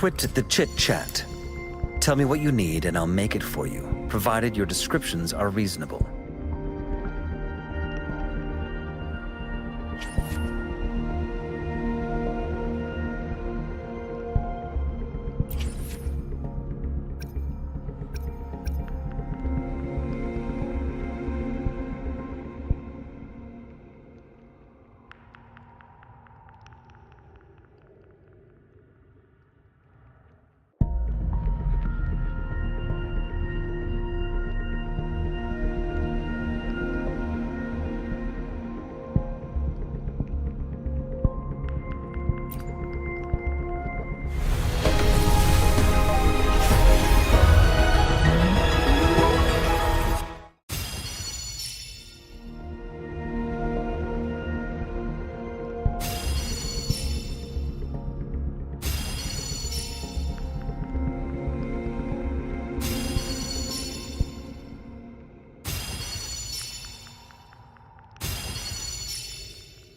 Quit the chit-chat. Tell me what you need and I'll make it for you, provided your descriptions are reasonable.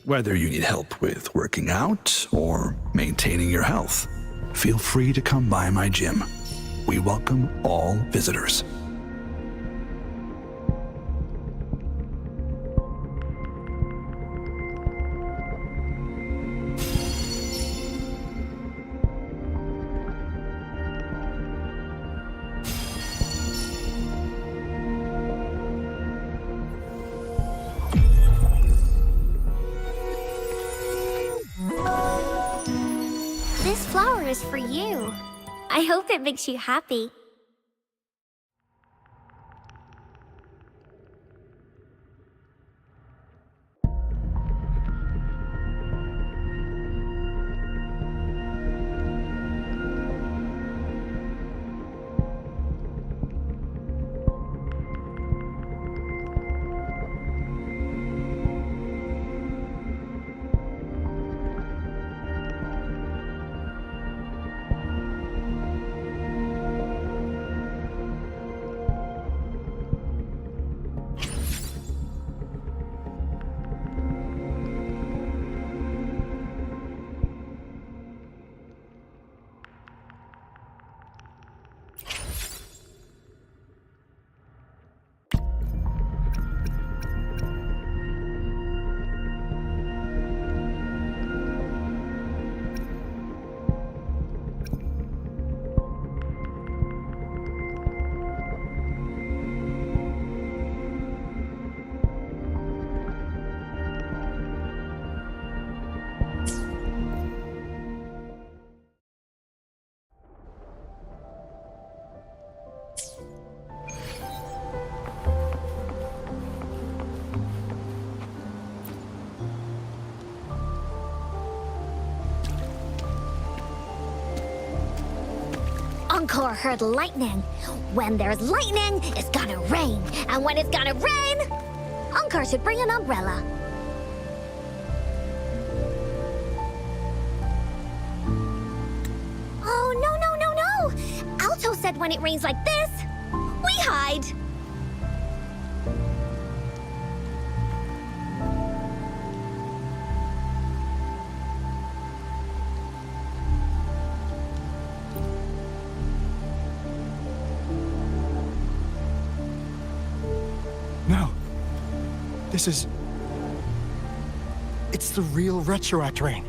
Whether you need help with working out or maintaining your health, feel free to come by my gym. We welcome all visitors. was for you. I hope it makes you happy. Encore heard lightning. When there's lightning, it's gonna rain. And when it's gonna rain, Encore should bring an umbrella. Oh, no. Alto said when it rains like this, we hide. No. This is... It's the real Retroact rain.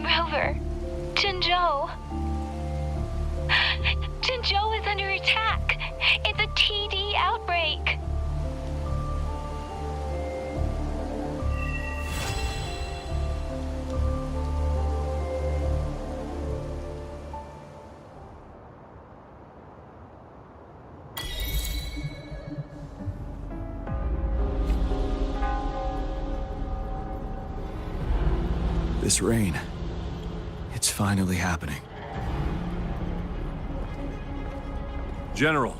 Rover, Jinzhou. Jinzhou is under attack. It's a TD outbreak. This rain, it's finally happening. General.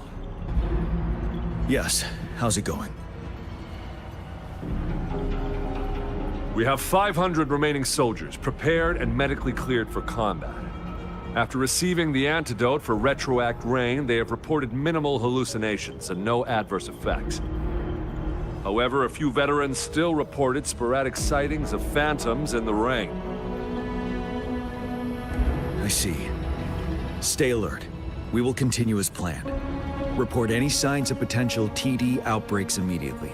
Yes, how's it going? We have 500 remaining soldiers, prepared and medically cleared for combat. After receiving the antidote for Retroact rain, they have reported minimal hallucinations and no adverse effects. However, a few veterans still reported sporadic sightings of phantoms in the rain. I see. Stay alert. We will continue as planned. Report any signs of potential TD outbreaks immediately.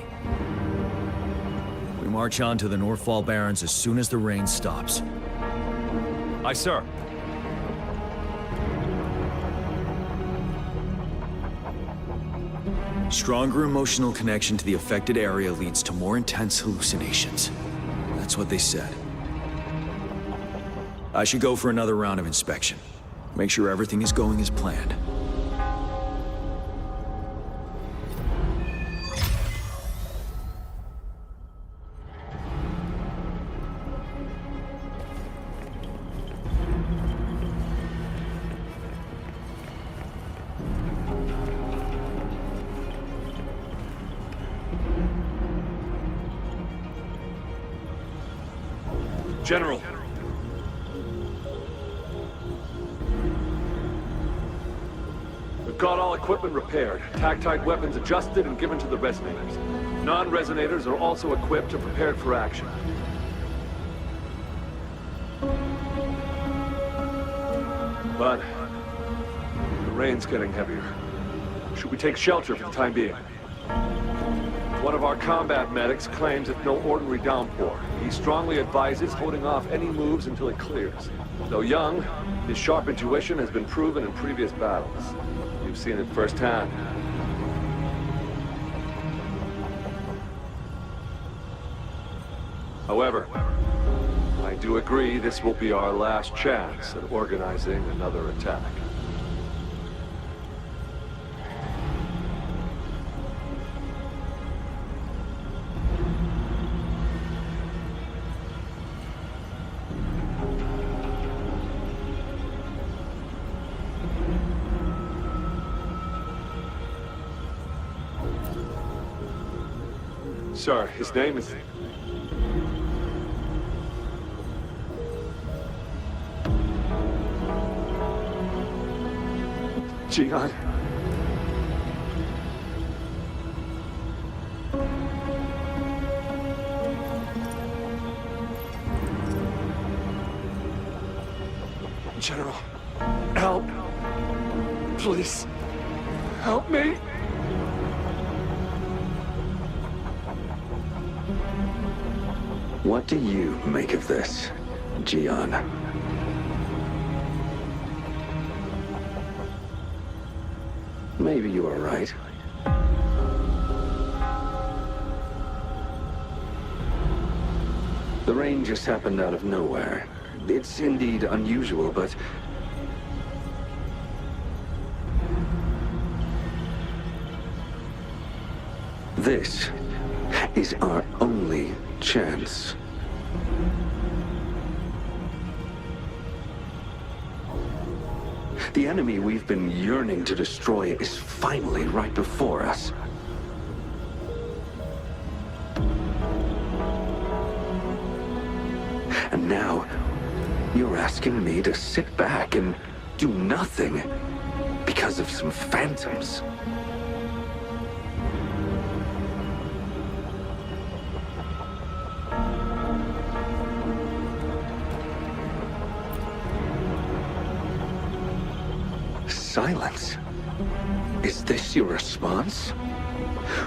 We march on to the Northfall Barrens as soon as the rain stops. Aye, sir. Stronger emotional connection to the affected area leads to more intense hallucinations. That's what they said. I should go for another round of inspection. Make sure everything is going as planned. General. We've got all equipment repaired, tactite weapons adjusted and given to the resonators. Non-resonators are also equipped and prepared for action. But the rain's getting heavier. Should we take shelter for the time being? One of our combat medics claims it's no ordinary downpour. He strongly advises holding off any moves until it clears. Though young, his sharp intuition has been proven in previous battles. You've seen it firsthand. However, I do agree this will be our last chance at organizing another attack. Sir, his name is... Jihan. General, help. Please, help me. What do you make of this, Jihan? Maybe you are right. The rain just happened out of nowhere. It's indeed unusual, but... this is our only chance. The enemy we've been yearning to destroy is finally right before us. And now, you're asking me to sit back and do nothing because of some phantoms. Silence? Is this your response?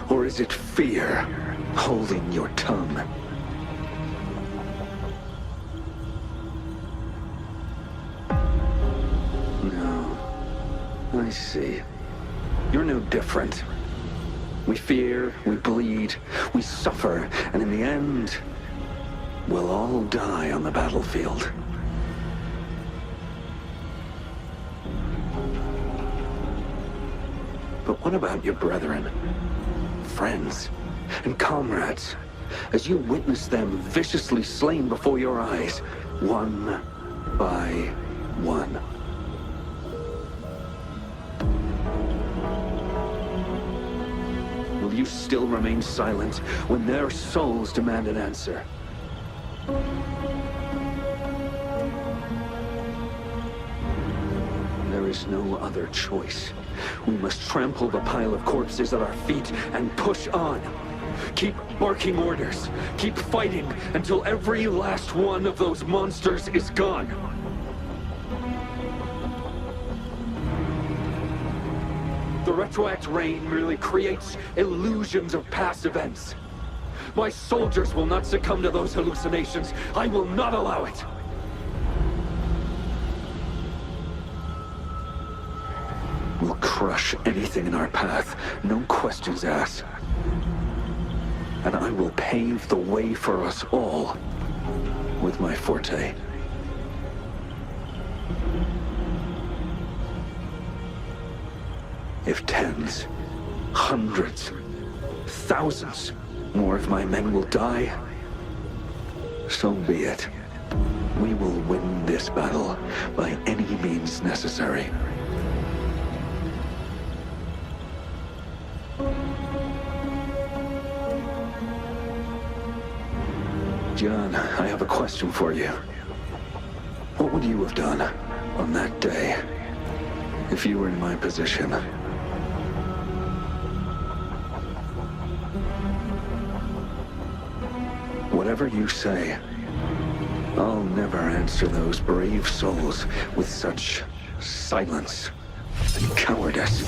Or is it fear holding your tongue? No. I see. You're no different. We fear, we bleed, we suffer, and in the end, we'll all die on the battlefield. But what about your brethren, friends, and comrades, as you witness them viciously slain before your eyes, one by one? Will you still remain silent when their souls demand an answer? There is no other choice. We must trample the pile of corpses at our feet and push on. Keep barking orders. Keep fighting until every last one of those monsters is gone. The retroact rain merely creates illusions of past events. My soldiers will not succumb to those hallucinations. I will not allow it. We'll crush anything in our path, no questions asked. And I will pave the way for us all with my forte. If tens, hundreds, thousands more of my men will die, so be it. We will win this battle by any means necessary. John, I have a question for you. What would you have done on that day if you were in my position? Whatever you say, I'll never answer those brave souls with such silence and cowardice.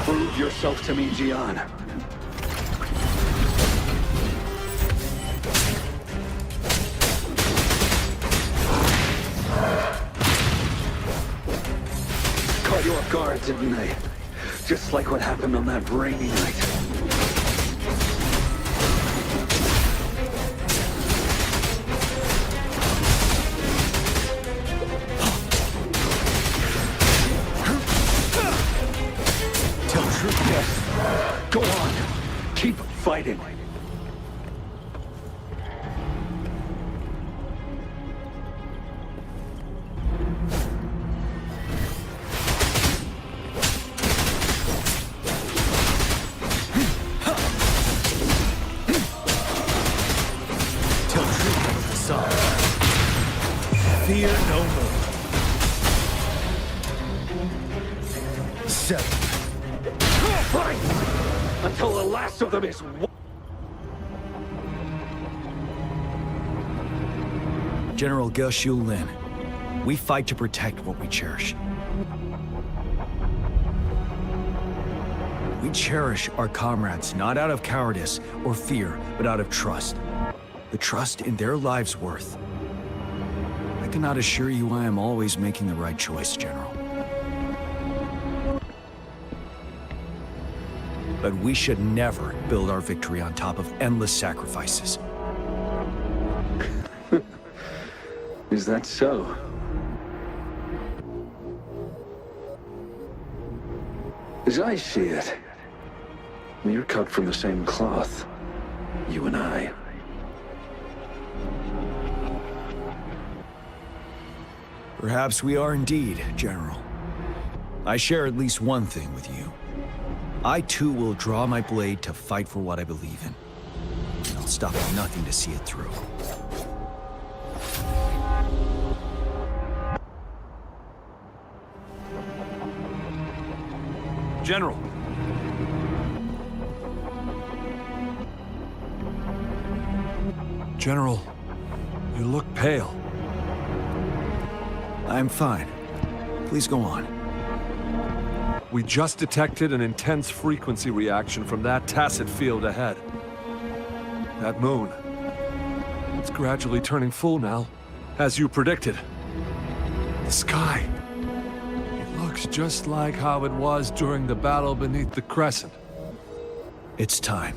Prove yourself to me, Jihan. Caught you off guard, didn't they? Just like what happened on that rainy night. fighting. Fear no more. 7. Fight! Until the last of them is... General Ge Lin, we fight to protect what we cherish. We cherish our comrades not out of cowardice or fear, but out of trust. The trust in their lives' worth. I cannot assure you I am always making the right choice, General. But we should never build our victory on top of endless sacrifices. Is that so? As I see it, we're cut from the same cloth, you and I. Perhaps we are indeed, General. I share at least one thing with you. I too will draw my blade to fight for what I believe in. And I'll stop at nothing to see it through. General. General, you look pale. I'm fine. Please go on. We just detected an intense frequency reaction from that tacit field ahead. That moon. It's gradually turning full now, as you predicted. The sky. It looks just like how it was during the battle beneath the crescent. It's time.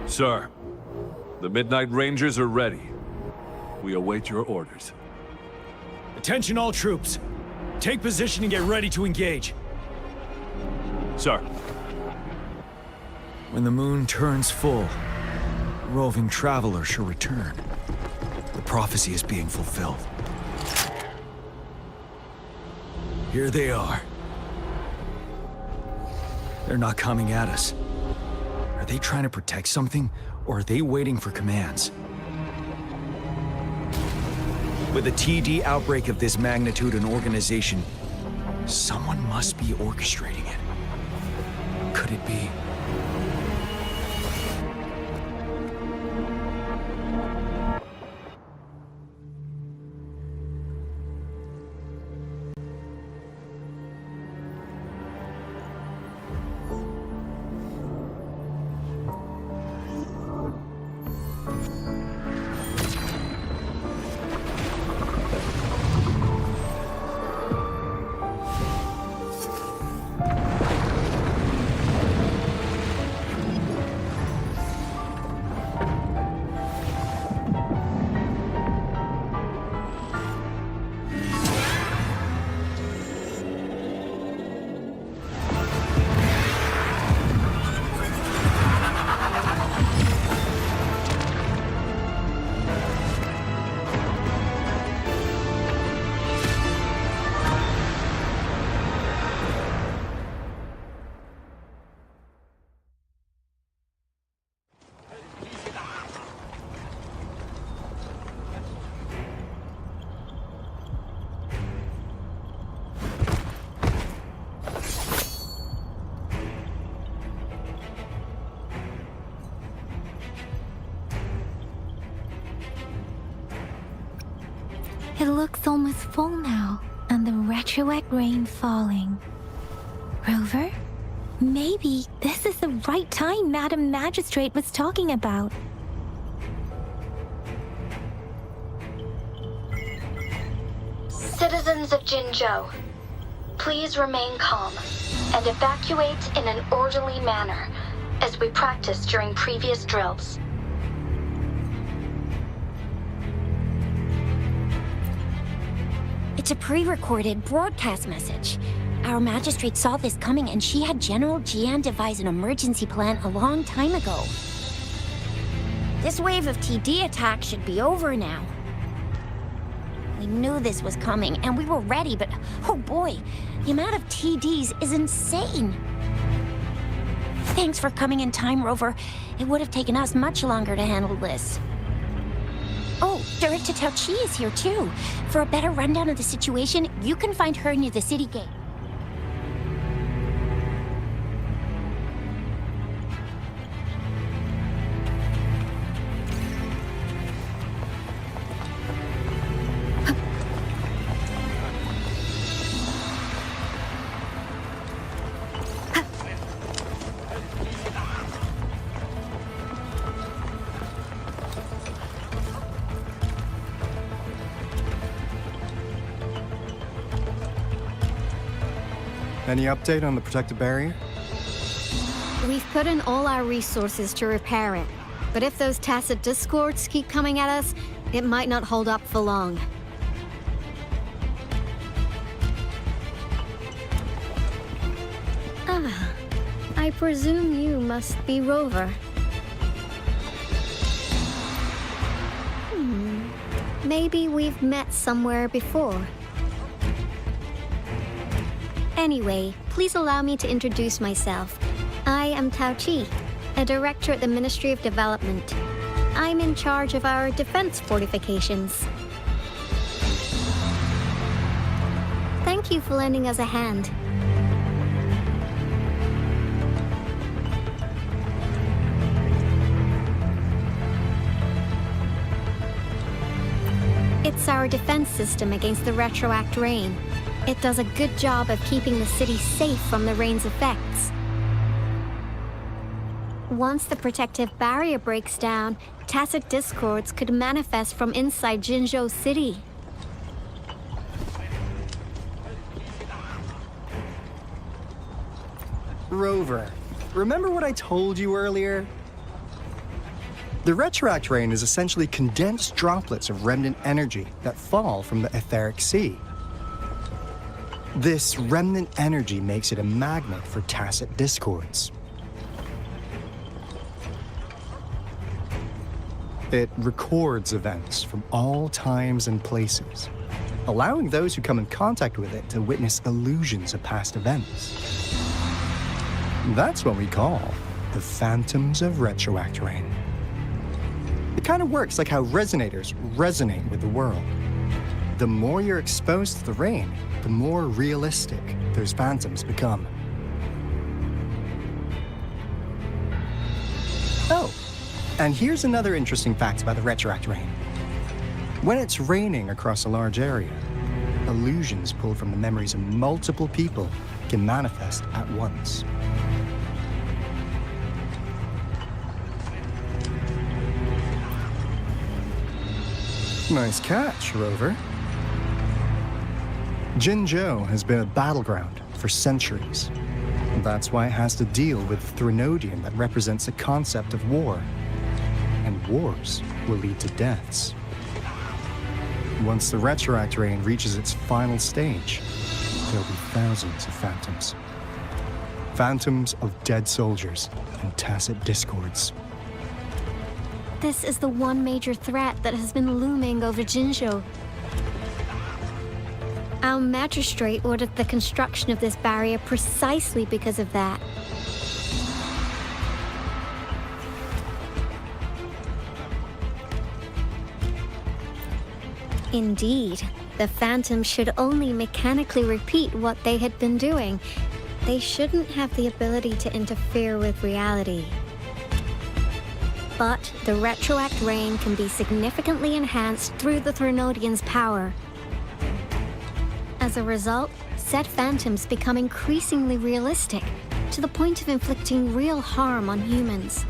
Sir, the Midnight Rangers are ready. We await your orders. Attention all troops. Take position and get ready to engage. Sir. When the moon turns full, the roving traveler shall return. The prophecy is being fulfilled. Here they are. They're not coming at us. Are they trying to protect something, or are they waiting for commands? With a TD outbreak of this magnitude and organization, someone must be orchestrating it. Could it be? It looks almost full now, and the retroact rain falling. Rover? Maybe this is the right time Madam Magistrate was talking about. Citizens of Jinzhou, please remain calm and evacuate in an orderly manner, as we practiced during previous drills. It's a pre-recorded broadcast message. our magistrate saw this coming and she had General Jian devise an emergency plan a long time ago. This wave of TD attacks should be over now. We knew this was coming and we were ready, but oh boy, the amount of TDs is insane. Thanks for coming in time, Rover. It would have taken us much longer to handle this. Oh, Director Tao Chi is here too. For a better rundown of the situation, you can find her near the city gate. Any update on the protective barrier? We've put in all our resources to repair it. But if those tacit discords keep coming at us, it might not hold up for long. Ah, I presume you must be Rover. Maybe we've met somewhere before. Anyway, please allow me to introduce myself. I am Tao Chi, a director at the Ministry of Development. I'm in charge of our defense fortifications. Thank you for lending us a hand. It's our defense system against the retroact rain. It does a good job of keeping the city safe from the rain's effects. Once the protective barrier breaks down, tacit discords could manifest from inside Jinzhou City. Rover, remember what I told you earlier? The retroact rain is essentially condensed droplets of remnant energy that fall from the etheric sea. This remnant energy makes it a magnet for tacit discords. It records events from all times and places, allowing those who come in contact with it to witness illusions of past events. That's what we call the phantoms of retroact rain. It kind of works like how resonators resonate with the world. The more you're exposed to the rain, the more realistic those phantoms become. Oh, and here's another interesting fact about the retroact rain. When it's raining across a large area, illusions pulled from the memories of multiple people can manifest at once. Nice catch, Rover. Jinzhou has been a battleground for centuries. That's why it has to deal with Threnodian that represents the concept of war. And wars will lead to deaths. Once the retroact rain reaches its final stage, there'll be thousands of phantoms. Phantoms of dead soldiers and tacit discords. This is the one major threat that has been looming over Jinzhou. Our magistrate ordered the construction of this barrier precisely because of that. Indeed, the phantoms should only mechanically repeat what they had been doing. They shouldn't have the ability to interfere with reality. But the retroact rain can be significantly enhanced through the Threnodian's power. As a result, said phantoms become increasingly realistic, to the point of inflicting real harm on humans.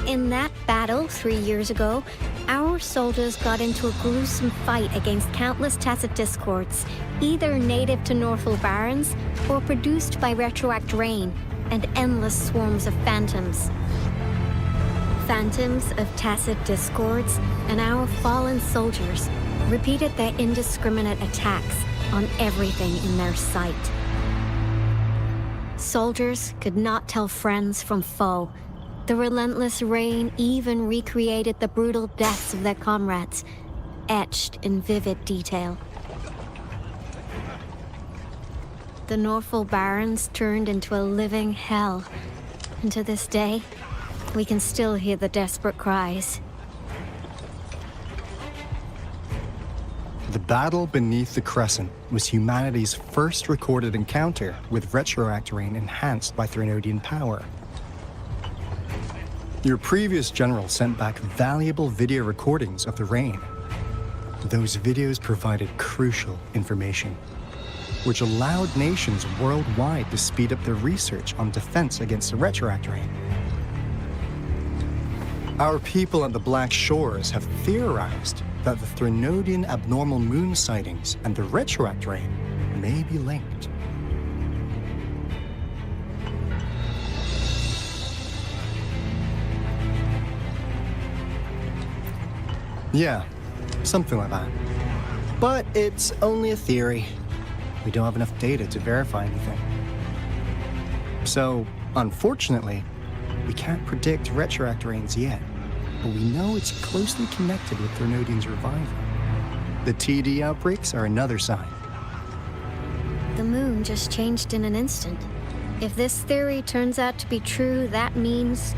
In that battle 3 years ago, our soldiers got into a gruesome fight against countless tacit discords, either native to Northal Barrens or produced by retroact rain and endless swarms of phantoms. Phantoms of tacit discords and our fallen soldiers repeated their indiscriminate attacks, on everything in their sight. Soldiers could not tell friends from foe. The relentless rain even recreated the brutal deaths of their comrades, etched in vivid detail. The Norfolk Barrens turned into a living hell, and to this day, we can still hear the desperate cries. The battle beneath the Crescent was humanity's first recorded encounter with retroact rain enhanced by Threnodian power. Your previous general sent back valuable video recordings of the rain. Those videos provided crucial information, which allowed nations worldwide to speed up their research on defense against the retroact rain. Our people at the Black Shores have theorized that the Threnodian abnormal moon sightings and the retroact rain may be linked. Yeah, something like that. But it's only a theory. We don't have enough data to verify anything. So, unfortunately, we can't predict retroact rains yet, but we know it's closely connected with Threnodian's revival. The TD outbreaks are another sign. The moon just changed in an instant. If this theory turns out to be true, that means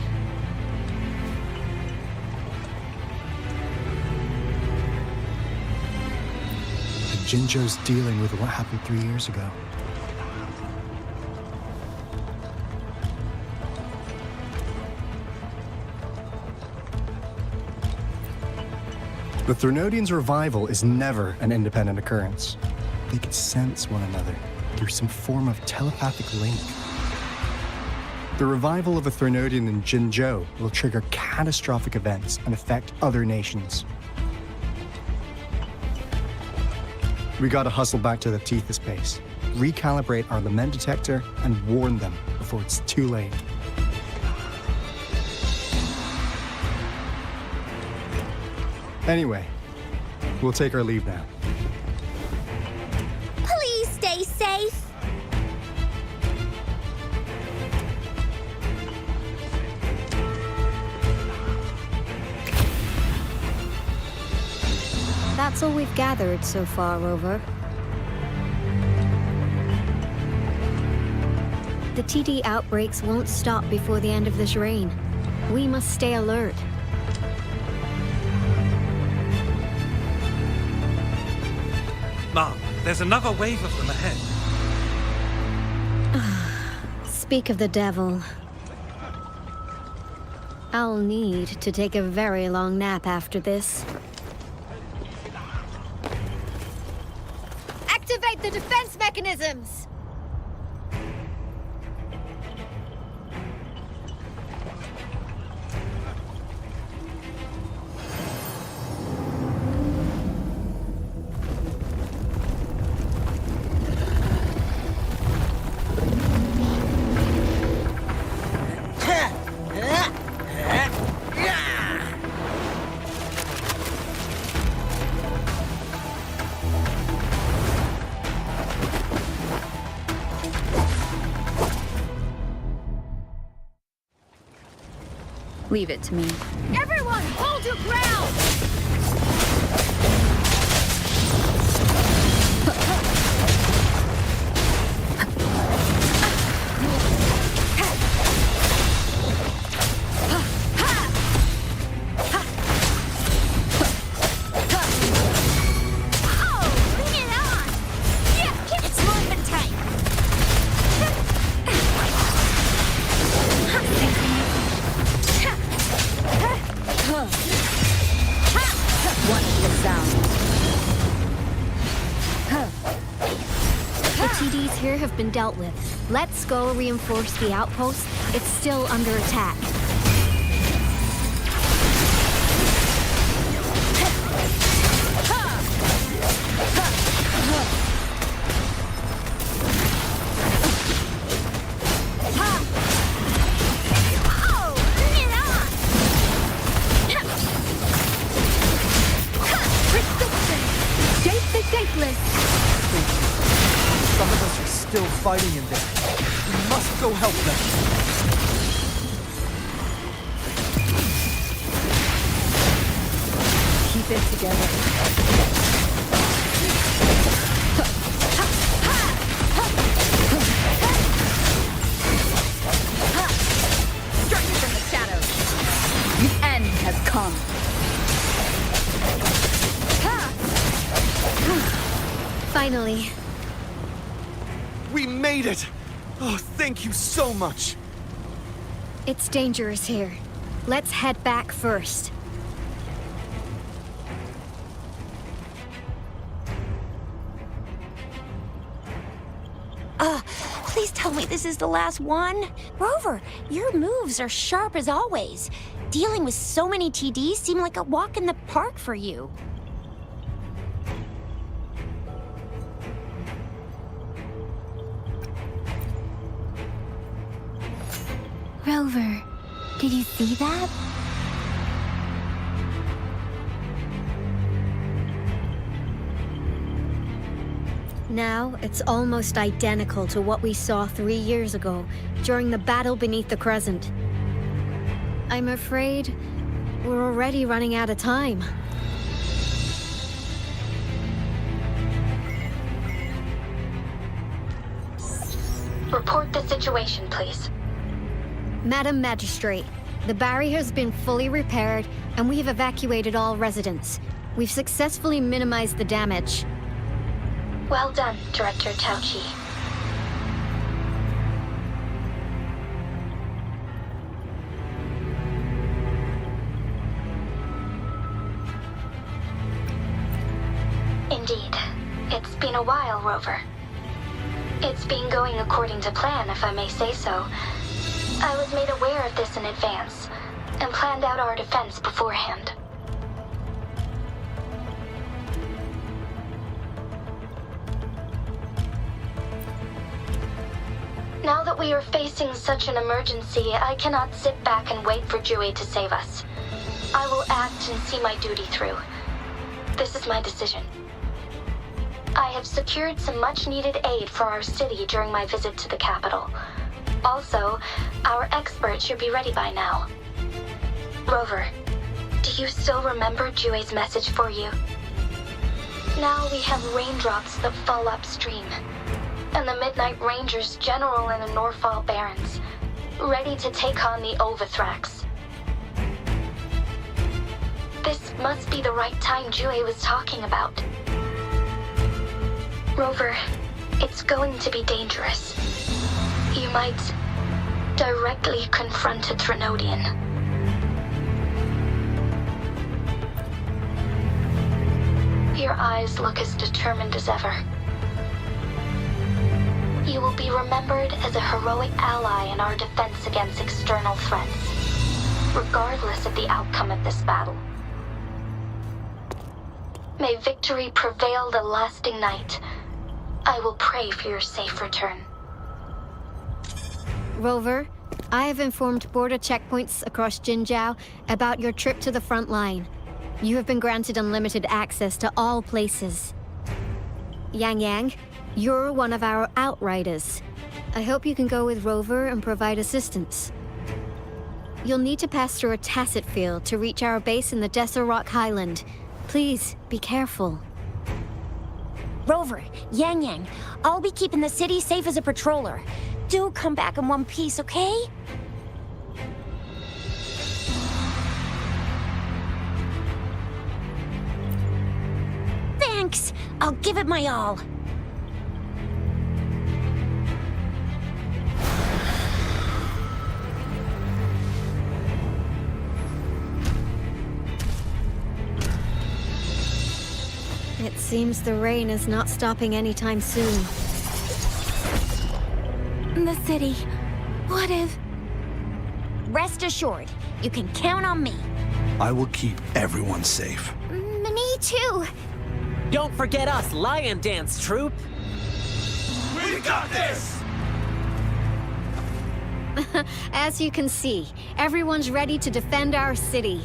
Jinzhou's dealing with what happened 3 years ago. The Threnodians' revival is never an independent occurrence. They could sense one another through some form of telepathic link. The revival of a Threnodian in Jinzhou will trigger catastrophic events and affect other nations. We gotta hustle back to the Tethys base, recalibrate our lament detector, and warn them before it's too late. Anyway, we'll take our leave now. Please stay safe. that's all we've gathered so far, Rover. The TD outbreaks won't stop before the end of this reign. We must stay alert. Mom, there's another wave of them ahead. Speak of the devil. I'll need to take a very long nap after this. Activate the defense mechanisms! Leave it to me. Everyone, hold your ground! Here have been dealt with. Let's go reinforce the outpost. It's still under attack. Shape the shapeless! still fighting in there. We must go help them. Keep it together. Strike from the shadows. The end has come. Finally. We made it! Oh, thank you so much! It's dangerous here. Let's head back first. Please tell me this is the last one. Rover, your moves are sharp as always. Dealing with so many TDs seem like a walk in the park for you. Rover, did you see that? Now, it's almost identical to what we saw 3 years ago, during the battle beneath the Crescent. I'm afraid we're already running out of time. Report the situation, please. Madam Magistrate, the barrier has been fully repaired, and we have evacuated all residents. We've successfully minimized the damage. Well done, Director Tauchi. Indeed. It's been a while, Rover. It's been going according to plan, if I may say so. I was made aware of this in advance, and planned out our defense beforehand. Now that we are facing such an emergency, I cannot sit back and wait for Jue to save us. I will act and see my duty through. This is my decision. I have secured some much-needed aid for our city during my visit to the capital. Also, our expert should be ready by now. Rover, do you still remember Jue's message for you? Now we have raindrops that fall upstream, and the Midnight Rangers general in the Norfall Barrens, ready to take on the Overthrax. This must be the right time Jue was talking about. Rover, it's going to be dangerous. You might directly confront a Trinodian. Your eyes look as determined as ever. You will be remembered as a heroic ally in our defense against external threats, regardless of the outcome of this battle. May victory prevail the lasting night. I will pray for your safe return. Rover, I have informed border checkpoints across Jinjiao about your trip to the front line. You have been granted unlimited access to all places. Yang Yang, you're one of our outriders. I hope you can go with Rover and provide assistance. You'll need to pass through a tacit field to reach our base in the Desert Rock Highland. Please, be careful. Rover, Yang Yang, I'll be keeping the city safe as a patroller. Do come back in one piece, okay? Thanks! I'll give it my all. It seems the rain is not stopping anytime soon. The city. What if... Rest assured, you can count on me. I will keep everyone safe. Me too. Don't forget us, Lion Dance Troop! We got this! As you can see, everyone's ready to defend our city.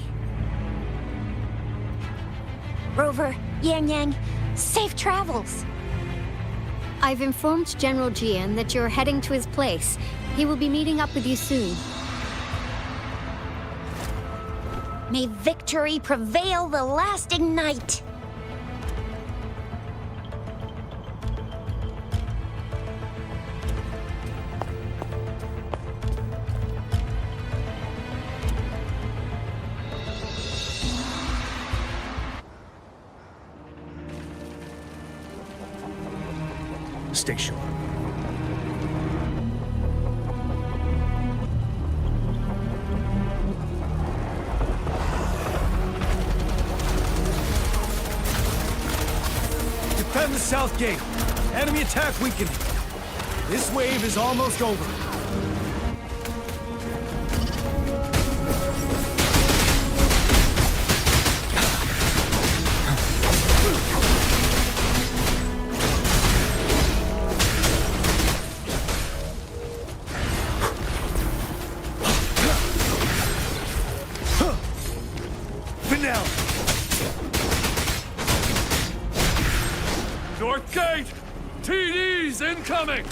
Rover, Yang Yang, safe travels. I've informed General Jian that you're heading to his place. He will be meeting up with you soon. May victory prevail the lasting night. Stay sure. Defend the south gate. Enemy attack weakening. This wave is almost over. North gate! TDs incoming!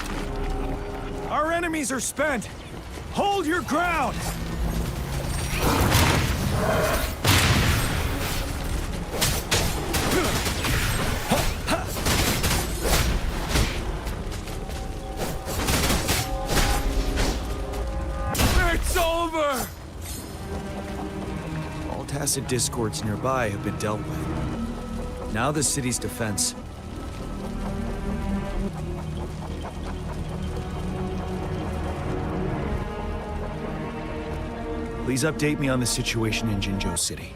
Our enemies are spent. Hold your ground! It's over! All tacit discords nearby have been dealt with. Now the city's defense. Please update me on the situation in Jinzhou City.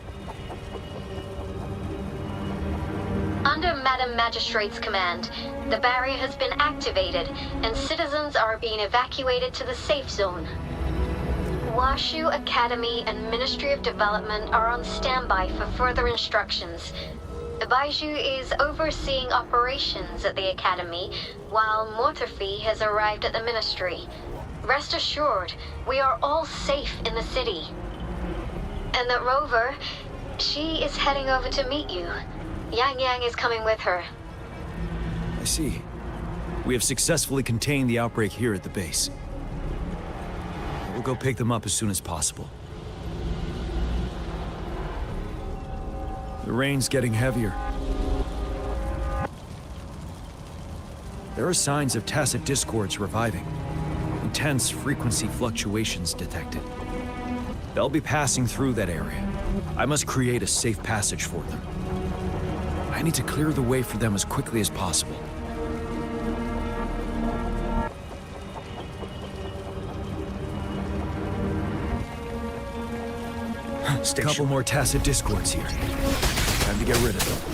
Under Madam Magistrate's command, the barrier has been activated, and citizens are being evacuated to the safe zone. Washu Academy and Ministry of Development are on standby for further instructions. Baiju is overseeing operations at the Academy, while Mortherfee has arrived at the Ministry. Rest assured, we are all safe in the city. And that Rover, she is heading over to meet you. Yang Yang is coming with her. I see. We have successfully contained the outbreak here at the base. We'll go pick them up as soon as possible. The rain's getting heavier. There are signs of tacit discords reviving. Intense frequency fluctuations detected. They'll be passing through that area. I must create a safe passage for them. I need to clear the way for them as quickly as possible. A couple more tacit discords here. Time to get rid of them.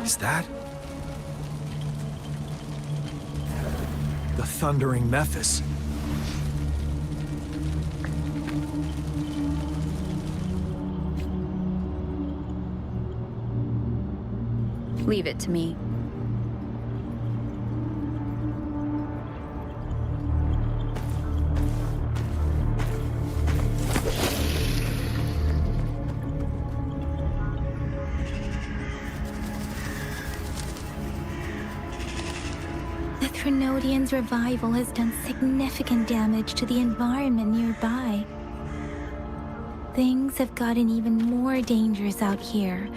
Is that? The Thundering Mephis. Leave it to me. The Trinodian's revival has done significant damage to the environment nearby. Things have gotten even more dangerous out here.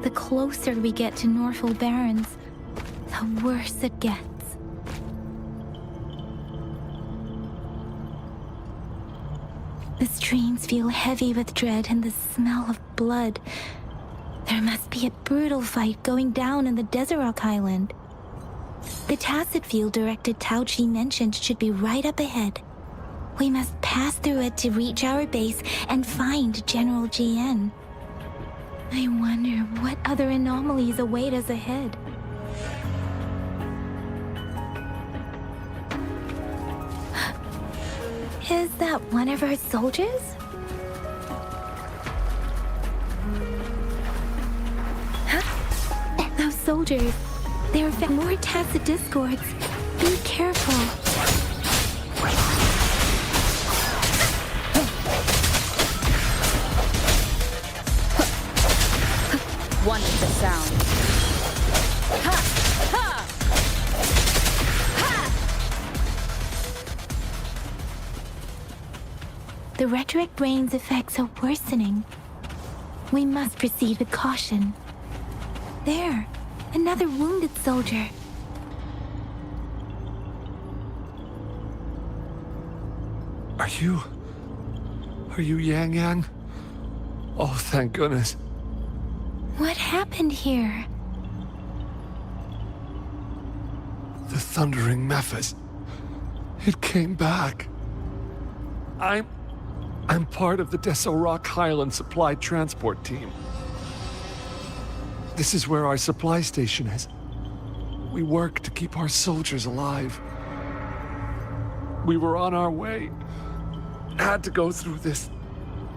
The closer we get to Norfolk Barrens, the worse it gets. The streams feel heavy with dread and the smell of blood. There must be a brutal fight going down in the Desert Island. The tacit field directed Tauchi mentioned should be right up ahead. We must pass through it to reach our base and find General GN. I wonder what other anomalies await us ahead. Is that one of our soldiers? Huh? Those soldiers, they're more tacit discords. Be careful. One is the sound. Ha! Ha! Ha! The retroact rain's effects are worsening. We must proceed with caution. There, another wounded soldier. Are you Yang Yang? Oh, thank goodness. What happened here? The Thundering Memphis. It came back. I'm part of the Deso Rock Highland Supply Transport Team. This is where our supply station is. We work to keep our soldiers alive. We were on our way. Had to go through this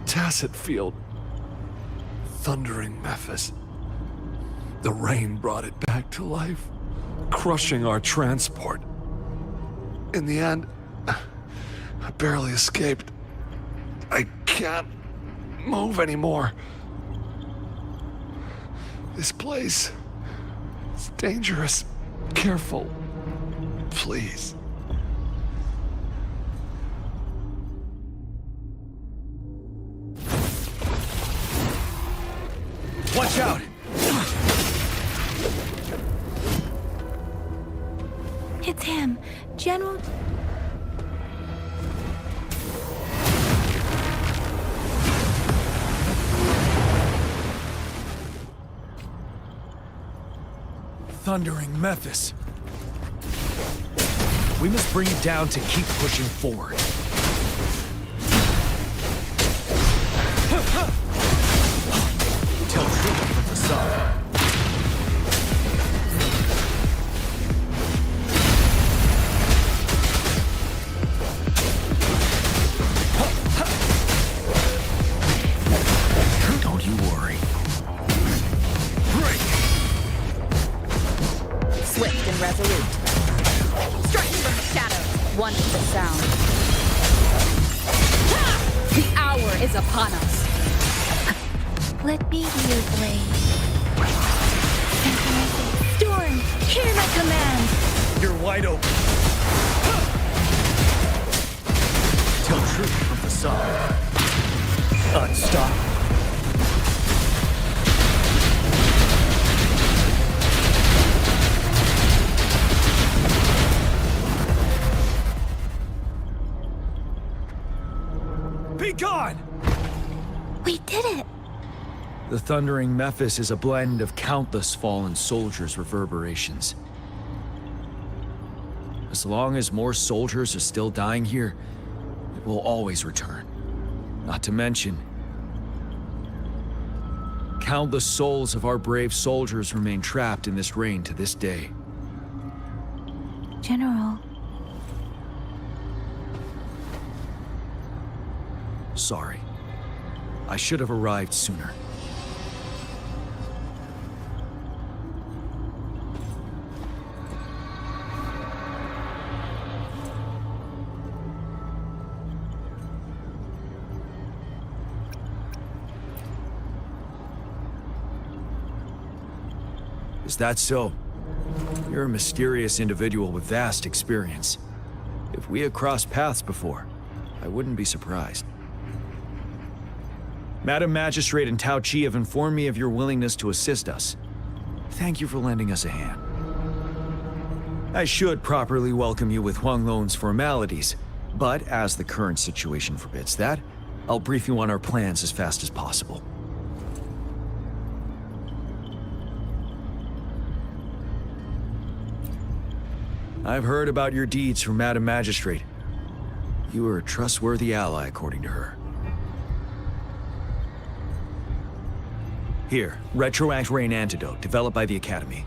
tacit field. Thundering Memphis. The rain brought it back to life, crushing our transport. In the end, I barely escaped. I can't move anymore. This place is dangerous. Careful, please. Watch out! It's him, General... Thundering Memphis. We must bring it down to keep pushing forward. Tell truth from the sun. Don't you worry. Break! Swift and resolute. Strike from the shadows. One is the sound. Ha! The hour is upon us. Let me be your blade. Storm, hear my command! You're wide open. Tell truth from the sun. Unstoppable. Be gone! We did it! The Thundering Memphis is a blend of countless fallen soldiers' reverberations. As long as more soldiers are still dying here, it will always return. Not to mention, countless souls of our brave soldiers remain trapped in this rain to this day. General, Sorry. I should have arrived sooner. Is that so? You're a mysterious individual with vast experience. If we had crossed paths before, I wouldn't be surprised. Madam Magistrate and Tao Chi have informed me of your willingness to assist us. Thank you for lending us a hand. I should properly welcome you with Huang Lon's formalities, but as the current situation forbids that, I'll brief you on our plans as fast as possible. I've heard about your deeds from Madam Magistrate. You are a trustworthy ally, according to her. Here, Retroact Rain Antidote, developed by the Academy.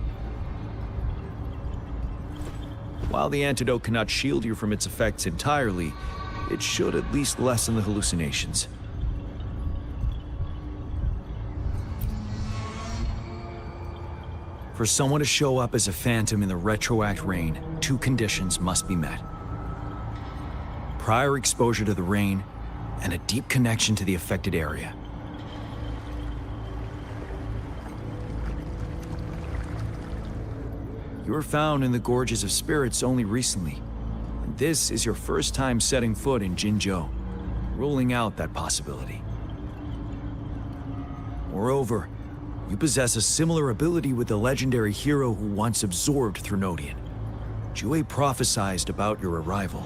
While the antidote cannot shield you from its effects entirely, it should at least lessen the hallucinations. For someone to show up as a phantom in the Retroact Rain, 2 conditions must be met. Prior exposure to the rain, and a deep connection to the affected area. You were found in the Gorges of Spirits only recently, and this is your first time setting foot in Jinzhou, ruling out that possibility. Moreover, you possess a similar ability with the legendary hero who once absorbed Threnodian. Jue prophesied about your arrival.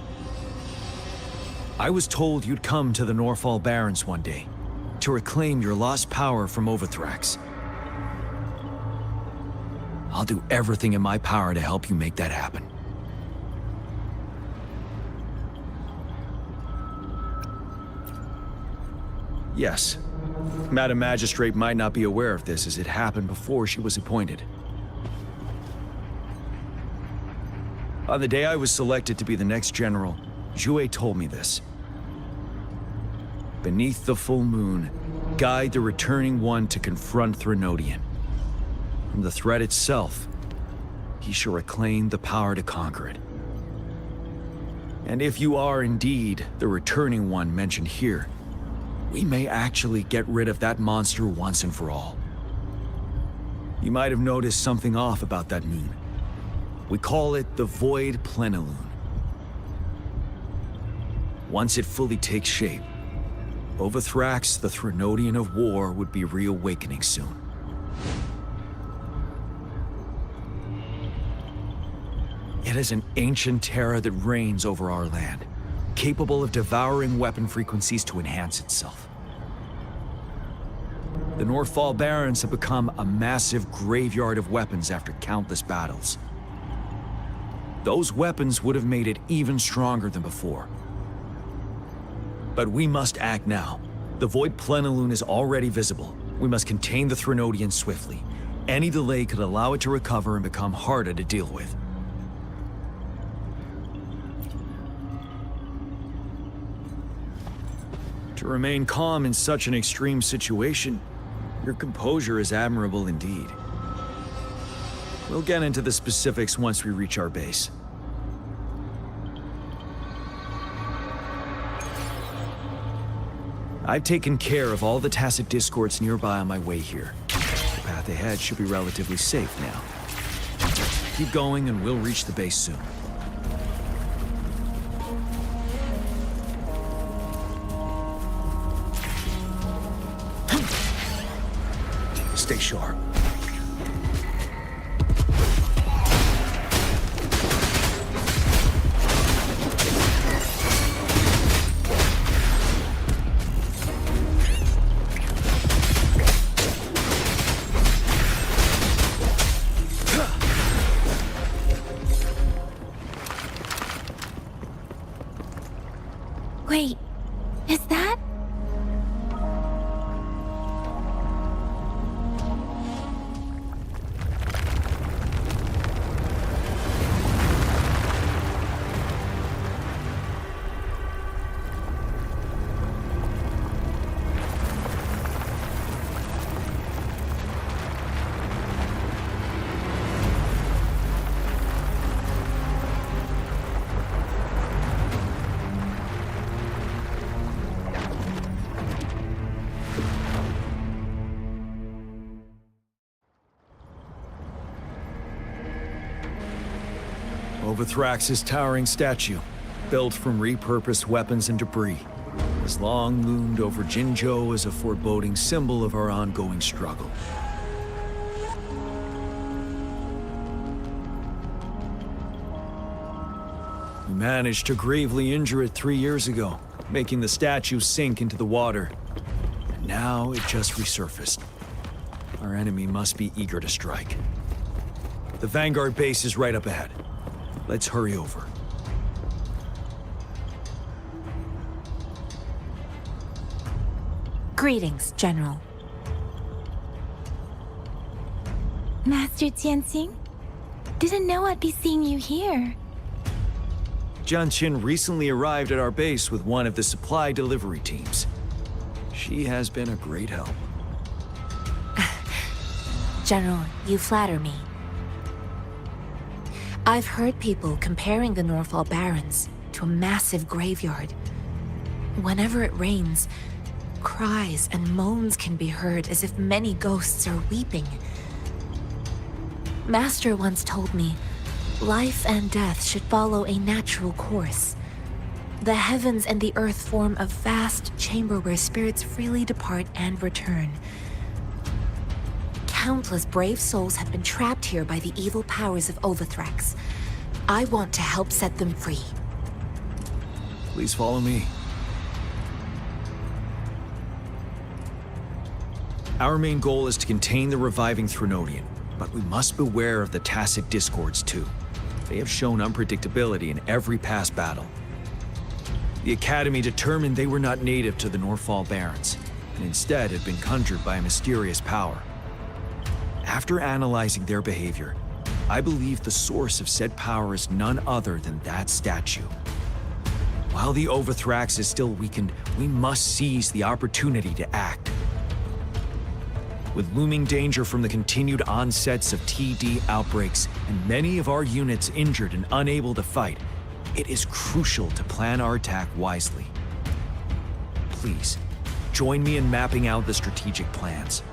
I was told you'd come to the Norfall Barrens one day, to reclaim your lost power from Overthrax. I'll do everything in my power to help you make that happen. Yes, Madam Magistrate might not be aware of this as it happened before she was appointed. On the day I was selected to be the next general, Jue told me this. Beneath the full moon, guide the returning one to confront Threnodian. From the threat itself, he shall reclaim the power to conquer it. And if you are indeed the returning one mentioned here, we may actually get rid of that monster once and for all. You might have noticed something off about that moon. We call it the Void Plenilune. Once it fully takes shape, Overthrax, the Threnodian of War, would be reawakening soon. It is an ancient terror that reigns over our land, capable of devouring weapon frequencies to enhance itself. The Norfall Barrens have become a massive graveyard of weapons after countless battles. Those weapons would have made it even stronger than before. But we must act now. The Void Plenilune is already visible. We must contain the Threnodian swiftly. Any delay could allow it to recover and become harder to deal with. To remain calm in such an extreme situation, your composure is admirable indeed. We'll get into the specifics once we reach our base. I've taken care of all the tacit discords nearby on my way here. The path ahead should be relatively safe now. Keep going and we'll reach the base soon. Stay sharp. Wait, is that? Overthrax's towering statue, built from repurposed weapons and debris. has long loomed over Jinzhou as a foreboding symbol of our ongoing struggle. We managed to gravely injure it 3 years ago, making the statue sink into the water. And now it just resurfaced. Our enemy must be eager to strike. The Vanguard base is right up ahead. Let's hurry over. Greetings, General. Master Tianxing? Didn't know I'd be seeing you here. Jianqin recently arrived at our base with one of the supply delivery teams. She has been a great help. General, you flatter me. I've heard people comparing the Norfall Barrens to a massive graveyard. Whenever it rains, cries and moans can be heard as if many ghosts are weeping. Master once told me, life and death should follow a natural course. The heavens and the earth form a vast chamber where spirits freely depart and return. Countless brave souls have been trapped here by the evil powers of Overthrax. I want to help set them free. Please follow me. Our main goal is to contain the reviving Threnodian, but we must beware of the Tacit Discords too. They have shown unpredictability in every past battle. The Academy determined they were not native to the Norfall Barrens, and instead had been conjured by a mysterious power. After analyzing their behavior, I believe the source of said power is none other than that statue. While the Overthrax is still weakened, we must seize the opportunity to act. With looming danger from the continued onsets of TD outbreaks and many of our units injured and unable to fight, it is crucial to plan our attack wisely. Please, join me in mapping out the strategic plans.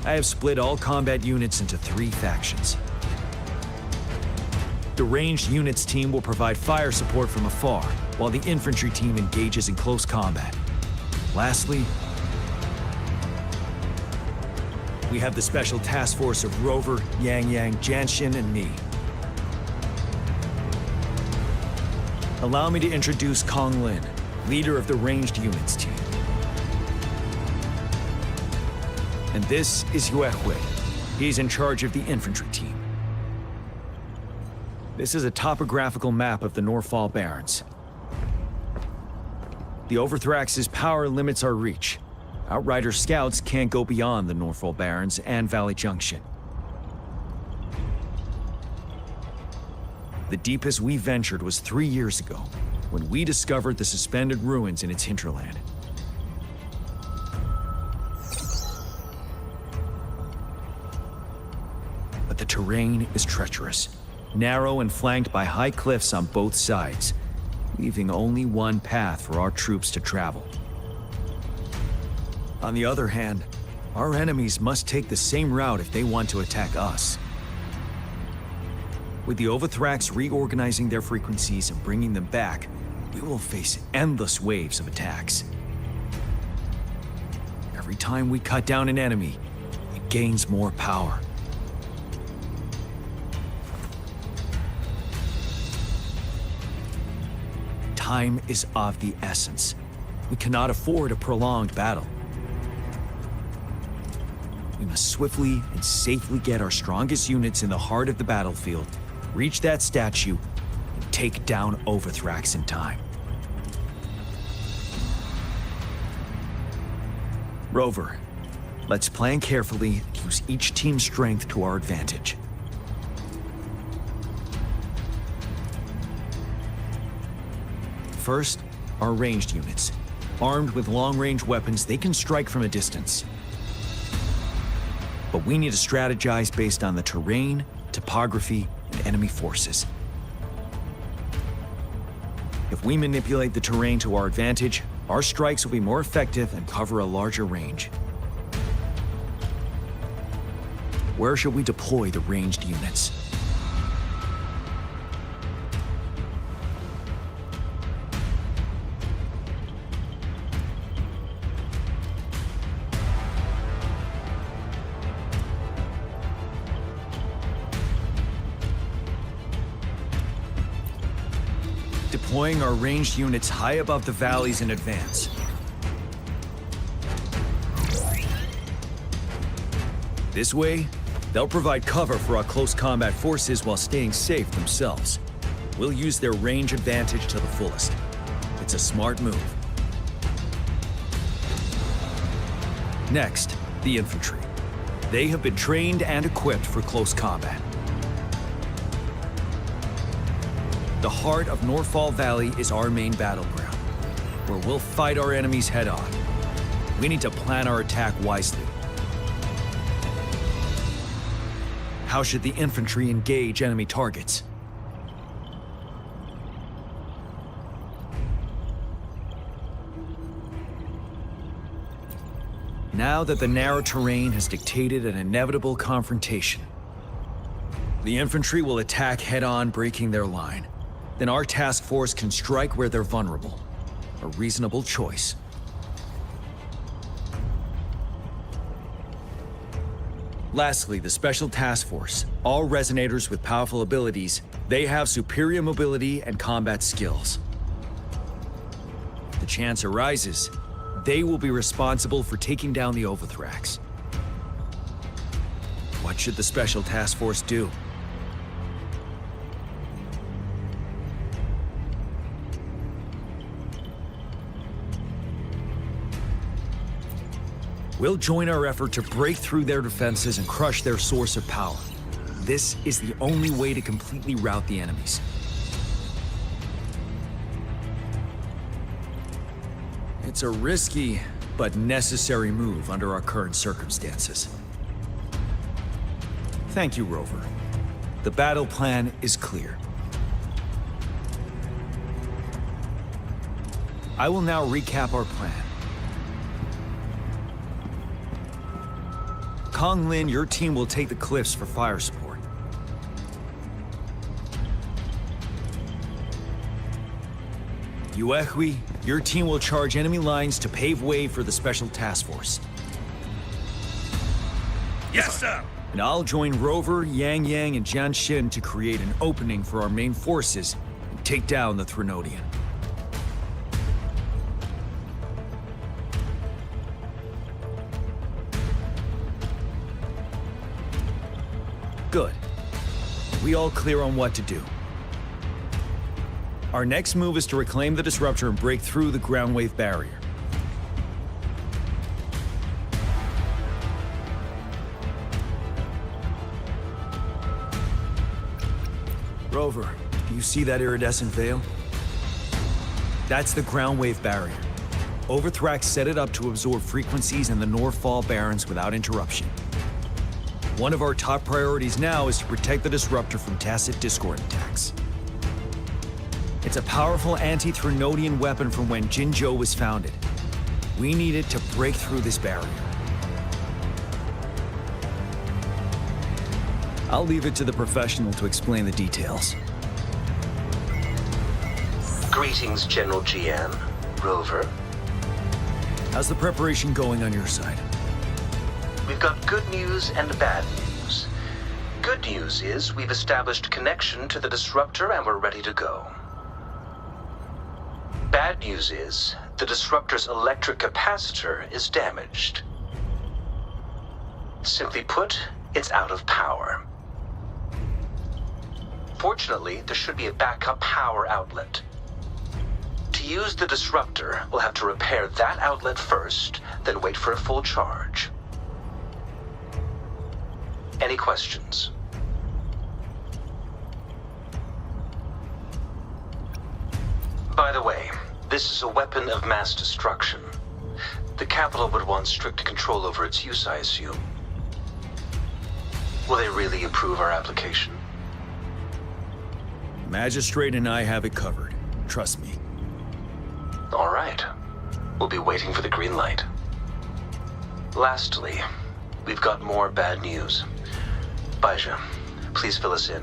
I have split all combat units into 3 factions. The ranged units team will provide fire support from afar, while the infantry team engages in close combat. Lastly, we have the special task force of Rover, Yang Yang, Jianxin, and me. Allow me to introduce Kong Lin, leader of the ranged units team. And this is Yue Hui. He's in charge of the infantry team. This is a topographical map of the Norfall Barrens. The Overthrax's power limits our reach. Outrider scouts can't go beyond the Norfall Barrens and Valley Junction. The deepest we ventured was 3 years ago, when we discovered the suspended ruins in its hinterland. But the terrain is treacherous, narrow and flanked by high cliffs on both sides, leaving only one path for our troops to travel. On the other hand, our enemies must take the same route if they want to attack us. With the Overthrax reorganizing their frequencies and bringing them back, we will face endless waves of attacks. Every time we cut down an enemy, it gains more power. Time is of the essence. We cannot afford a prolonged battle. We must swiftly and safely get our strongest units in the heart of the battlefield, reach that statue, and take down Overthrax in time. Rover, let's plan carefully and use each team's strength to our advantage. First, our ranged units. Armed with long-range weapons, they can strike from a distance. But we need to strategize based on the terrain, topography, and enemy forces. If we manipulate the terrain to our advantage, Our strikes will be more effective and cover a larger range. Where should we deploy the ranged units? Deploying our ranged units high above the valleys in advance. This way, they'll provide cover for our close combat forces while staying safe themselves. We'll use their range advantage to the fullest. It's a smart move. Next, the infantry. They have been trained and equipped for close combat. The heart of Norfall Valley is our main battleground, where we'll fight our enemies head-on. We need to plan our attack wisely. How should the infantry engage enemy targets? Now that the narrow terrain has dictated an inevitable confrontation, the infantry will attack head-on, breaking their line. Then our task force can strike where they're vulnerable. A reasonable choice. Lastly, the Special Task Force. All resonators with powerful abilities, they have superior mobility and combat skills. If the chance arises, they will be responsible for taking down the Overthrax. What should the Special Task Force do? We'll join our effort to break through their defenses and crush their source of power. This is the only way to completely rout the enemies. It's a risky, but necessary move under our current circumstances. Thank you, Rover. The battle plan is clear. I will now recap our plan. Kong Lin, your team will take the cliffs for fire support. Yuehui, your team will charge enemy lines to pave way for the Special Task Force. Yes, sir! And I'll join Rover, Yang Yang, and Jian Xin to create an opening for our main forces and take down the Threnodian. Good. We all clear on what to do. Our next move is to reclaim the Disruptor and break through the ground wave barrier. Rover, do you see that iridescent veil? That's the ground wave barrier. Overthrax set it up to absorb frequencies in the Norfall Barrens without interruption. One of our top priorities now is to protect the Disruptor from tacit Discord attacks. It's a powerful anti-Threnodian weapon from when Jinzhou was founded. We need it to break through this barrier. I'll leave it to the professional to explain the details. Greetings, General Jian. Rover. How's the preparation going on your side? We've got good news and bad news. Good news is we've established connection to the Disruptor and we're ready to go. Bad news is the Disruptor's electric capacitor is damaged. Simply put, it's out of power. Fortunately, there should be a backup power outlet. To use the Disruptor, we'll have to repair that outlet first, then wait for a full charge. Any questions? By the way, this is a weapon of mass destruction. The capital would want strict control over its use, I assume. Will they really approve our application? Magistrate and I have it covered. Trust me. All right. We'll be waiting for the green light. Lastly, we've got more bad news. Baija, please fill us in.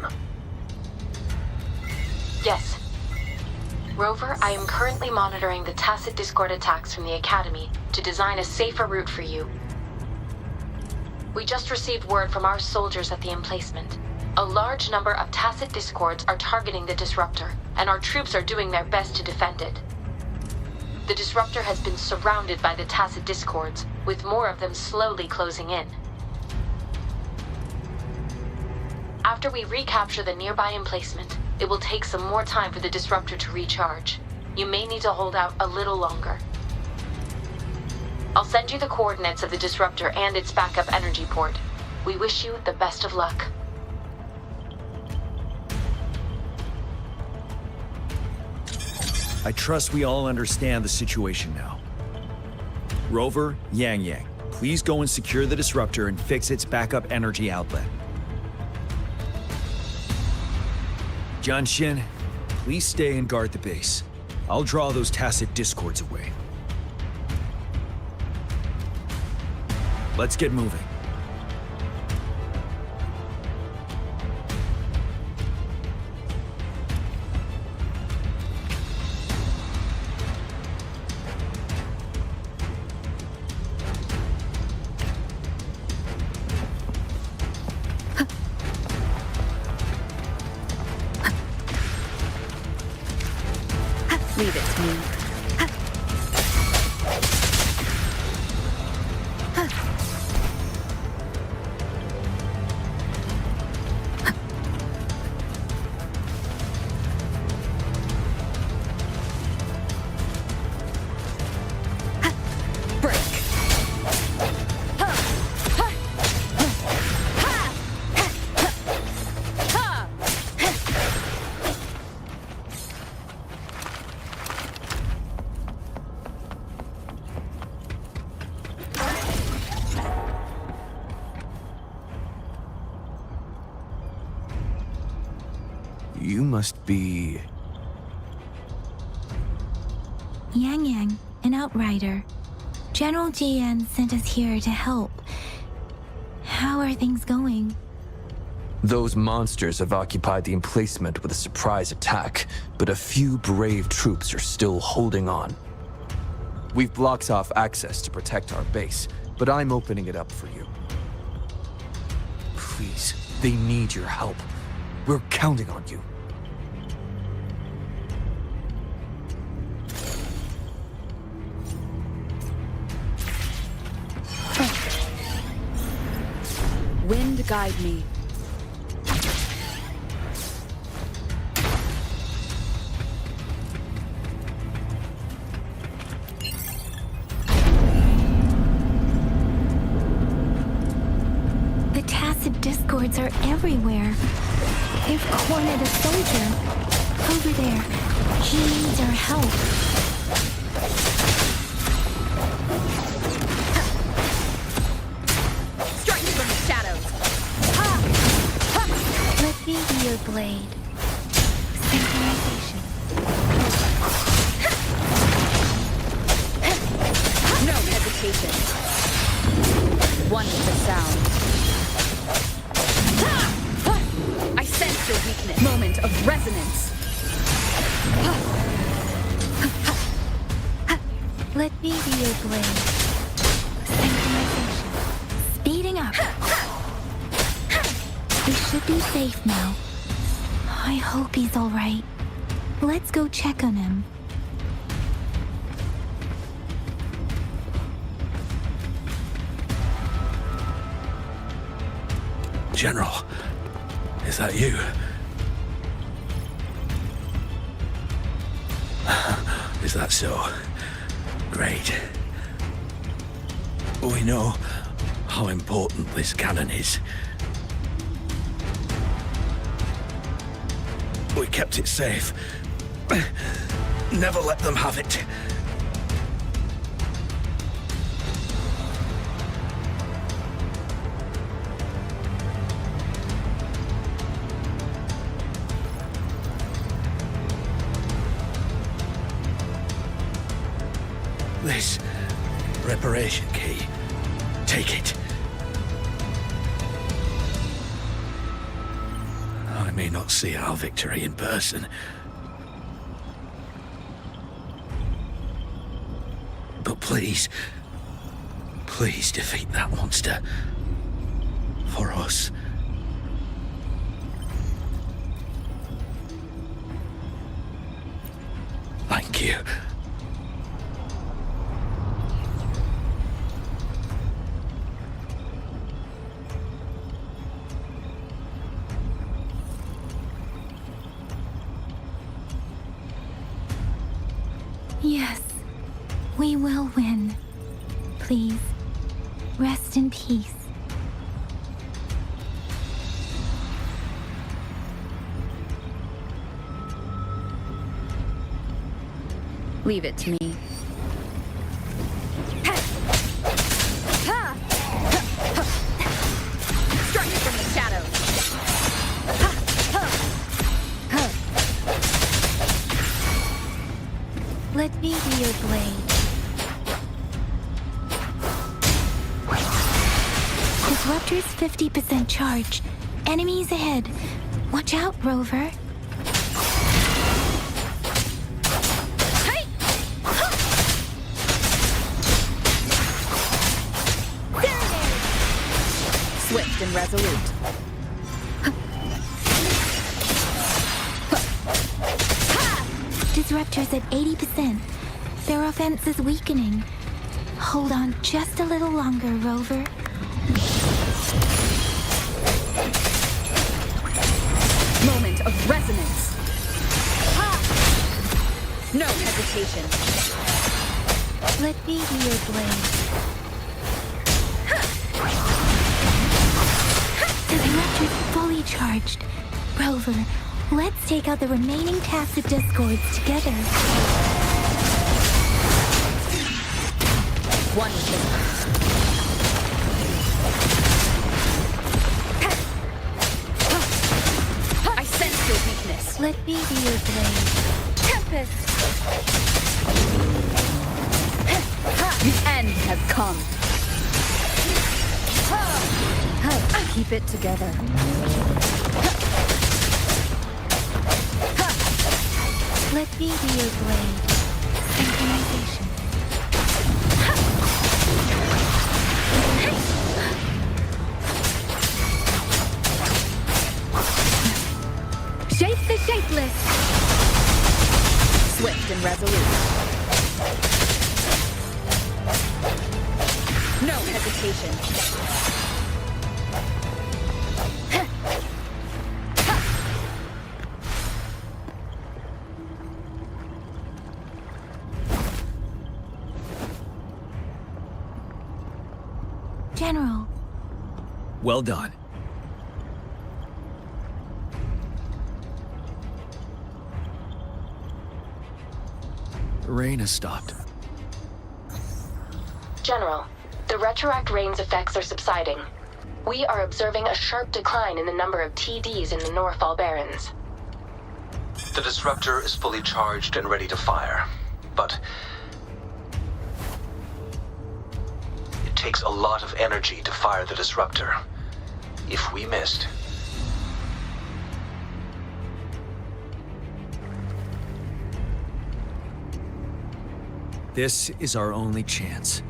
Yes. Rover, I am currently monitoring the tacit discord attacks from the Academy to design a safer route for you. We just received word from our soldiers at the emplacement. A large number of tacit discords are targeting the disruptor, and our troops are doing their best to defend it. The disruptor has been surrounded by the tacit discords, with more of them slowly closing in. After we recapture the nearby emplacement, it will take some more time for the disruptor to recharge. You may need to hold out a little longer. I'll send you the coordinates of the disruptor and its backup energy port. We wish you the best of luck. I trust we all understand the situation now. Rover, Yang Yang, please go and secure the disruptor and fix its backup energy outlet. Jianxin, please stay and guard the base. I'll draw those tacit discords away. Let's get moving. Leave it to me. You must be... Yang Yang, an outrider. General GN sent us here to help. How are things going? Those monsters have occupied the emplacement with a surprise attack, but a few brave troops are still holding on. We've blocked off access to protect our base, but I'm opening it up for you. Please, they need your help. We're counting on you. Wind guide me. The tacit discords are everywhere. They've cornered a soldier. Over there. He needs our help. Strike from the shadows. Let me be your blade. Synchronization. No hesitation. One with the sound. I sense your weakness. Moment of resonance. Let me be your blade. Synchronization. Speeding up. We should be safe now. I hope he's all right. Let's go check on him. General, is that you? Is that so? Great. We know how important this cannon is. We kept it safe. Never let them have it. this reparation key. Take it. I may not see our victory in person, but please defeat that monster. For us. Thank you. Yes, we will win. Please, rest in peace. Leave it to me. Strike from the shadows. Let me be your blade. Disruptor's 50% charged. Enemies ahead. Watch out, Rover. Swift and resolute. Disruptor's at 80%. Their offense is weakening. Hold on just a little longer, Rover. Moment of resonance. No hesitation. Let me be your blade. Disruptor's fully charged. Rover, let's take out the remaining tacit discords together. One kill. I sense your weakness. Let me be your blade. Tempest! The end has come. Keep it together. Let me be your blade. Synchronization. Shape the shapeless. Swift and resolute. No hesitation. General. Well done. The rain has stopped. General, the retroact rain's effects are subsiding. We are observing a sharp decline in the number of TDs in the Norfall Barrens. The disruptor is fully charged and ready to fire, but it takes a lot of energy to fire the disruptor. If we missed, this is our only chance.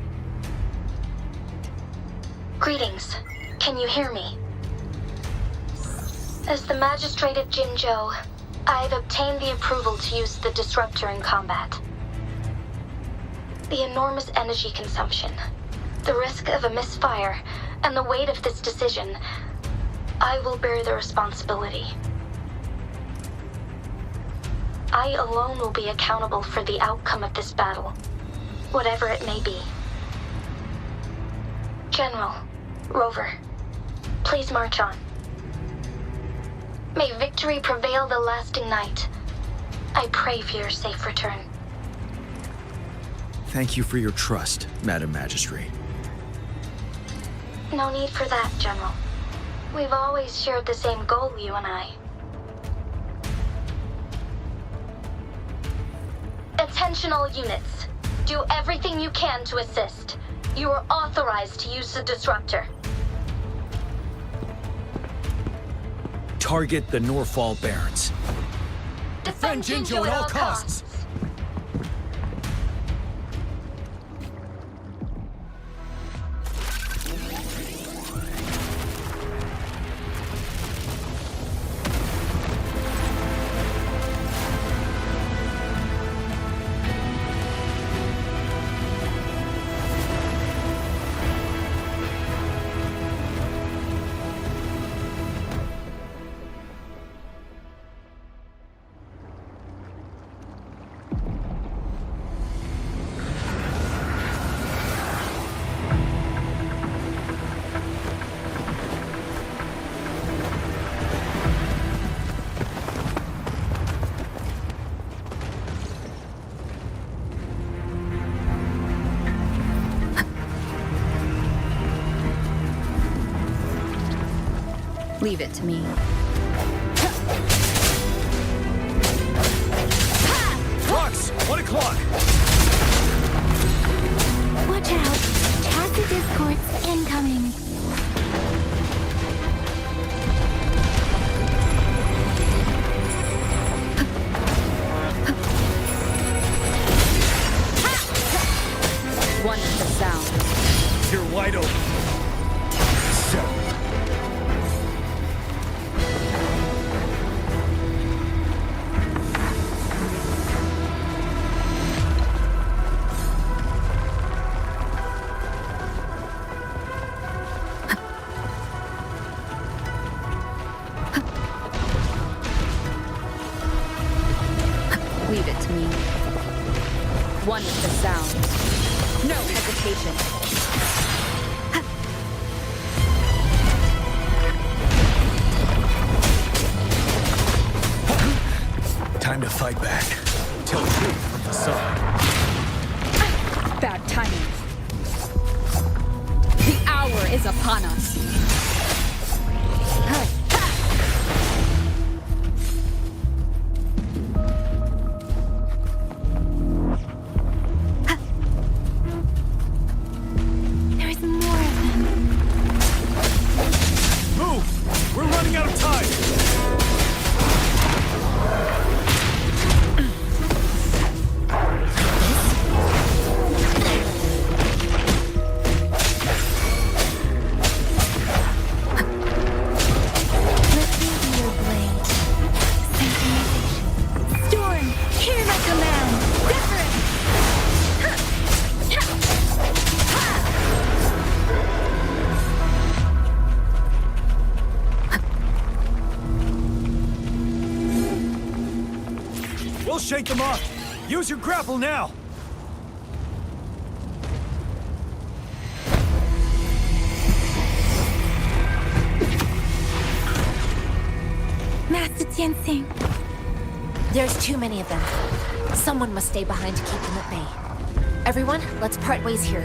Greetings. Can you hear me? As the Magistrate of Jinzhou, I've obtained the approval to use the disruptor in combat. The enormous energy consumption, the risk of a misfire, and the weight of this decision, I will bear the responsibility. I alone will be accountable for the outcome of this battle, whatever it may be. General, Rover, please march on. May victory prevail the lasting night. I pray for your safe return. Thank you for your trust, Madam Magistrate. No need for that, General. We've always shared the same goal, you and I. Attention all units. Do everything you can to assist. You are authorized to use the disruptor. Target the Norfall Barrens. Defend Jinjo at all costs. Leave it to me. Flux! 1 o'clock! Watch out! Tacit discords incoming. One with the sound. You're wide open. Leave it to me. One with the sound. No hesitation. Time to fight back. Tell truth from the side. Bad timing. The hour is upon us. There's more of them. Move! We're running out of time! Storm! Here my command! Different! We'll shake them off! Use your grapple now! Master Tianxing. There's too many of them. Someone must stay behind to keep them at bay. Everyone, let's part ways here.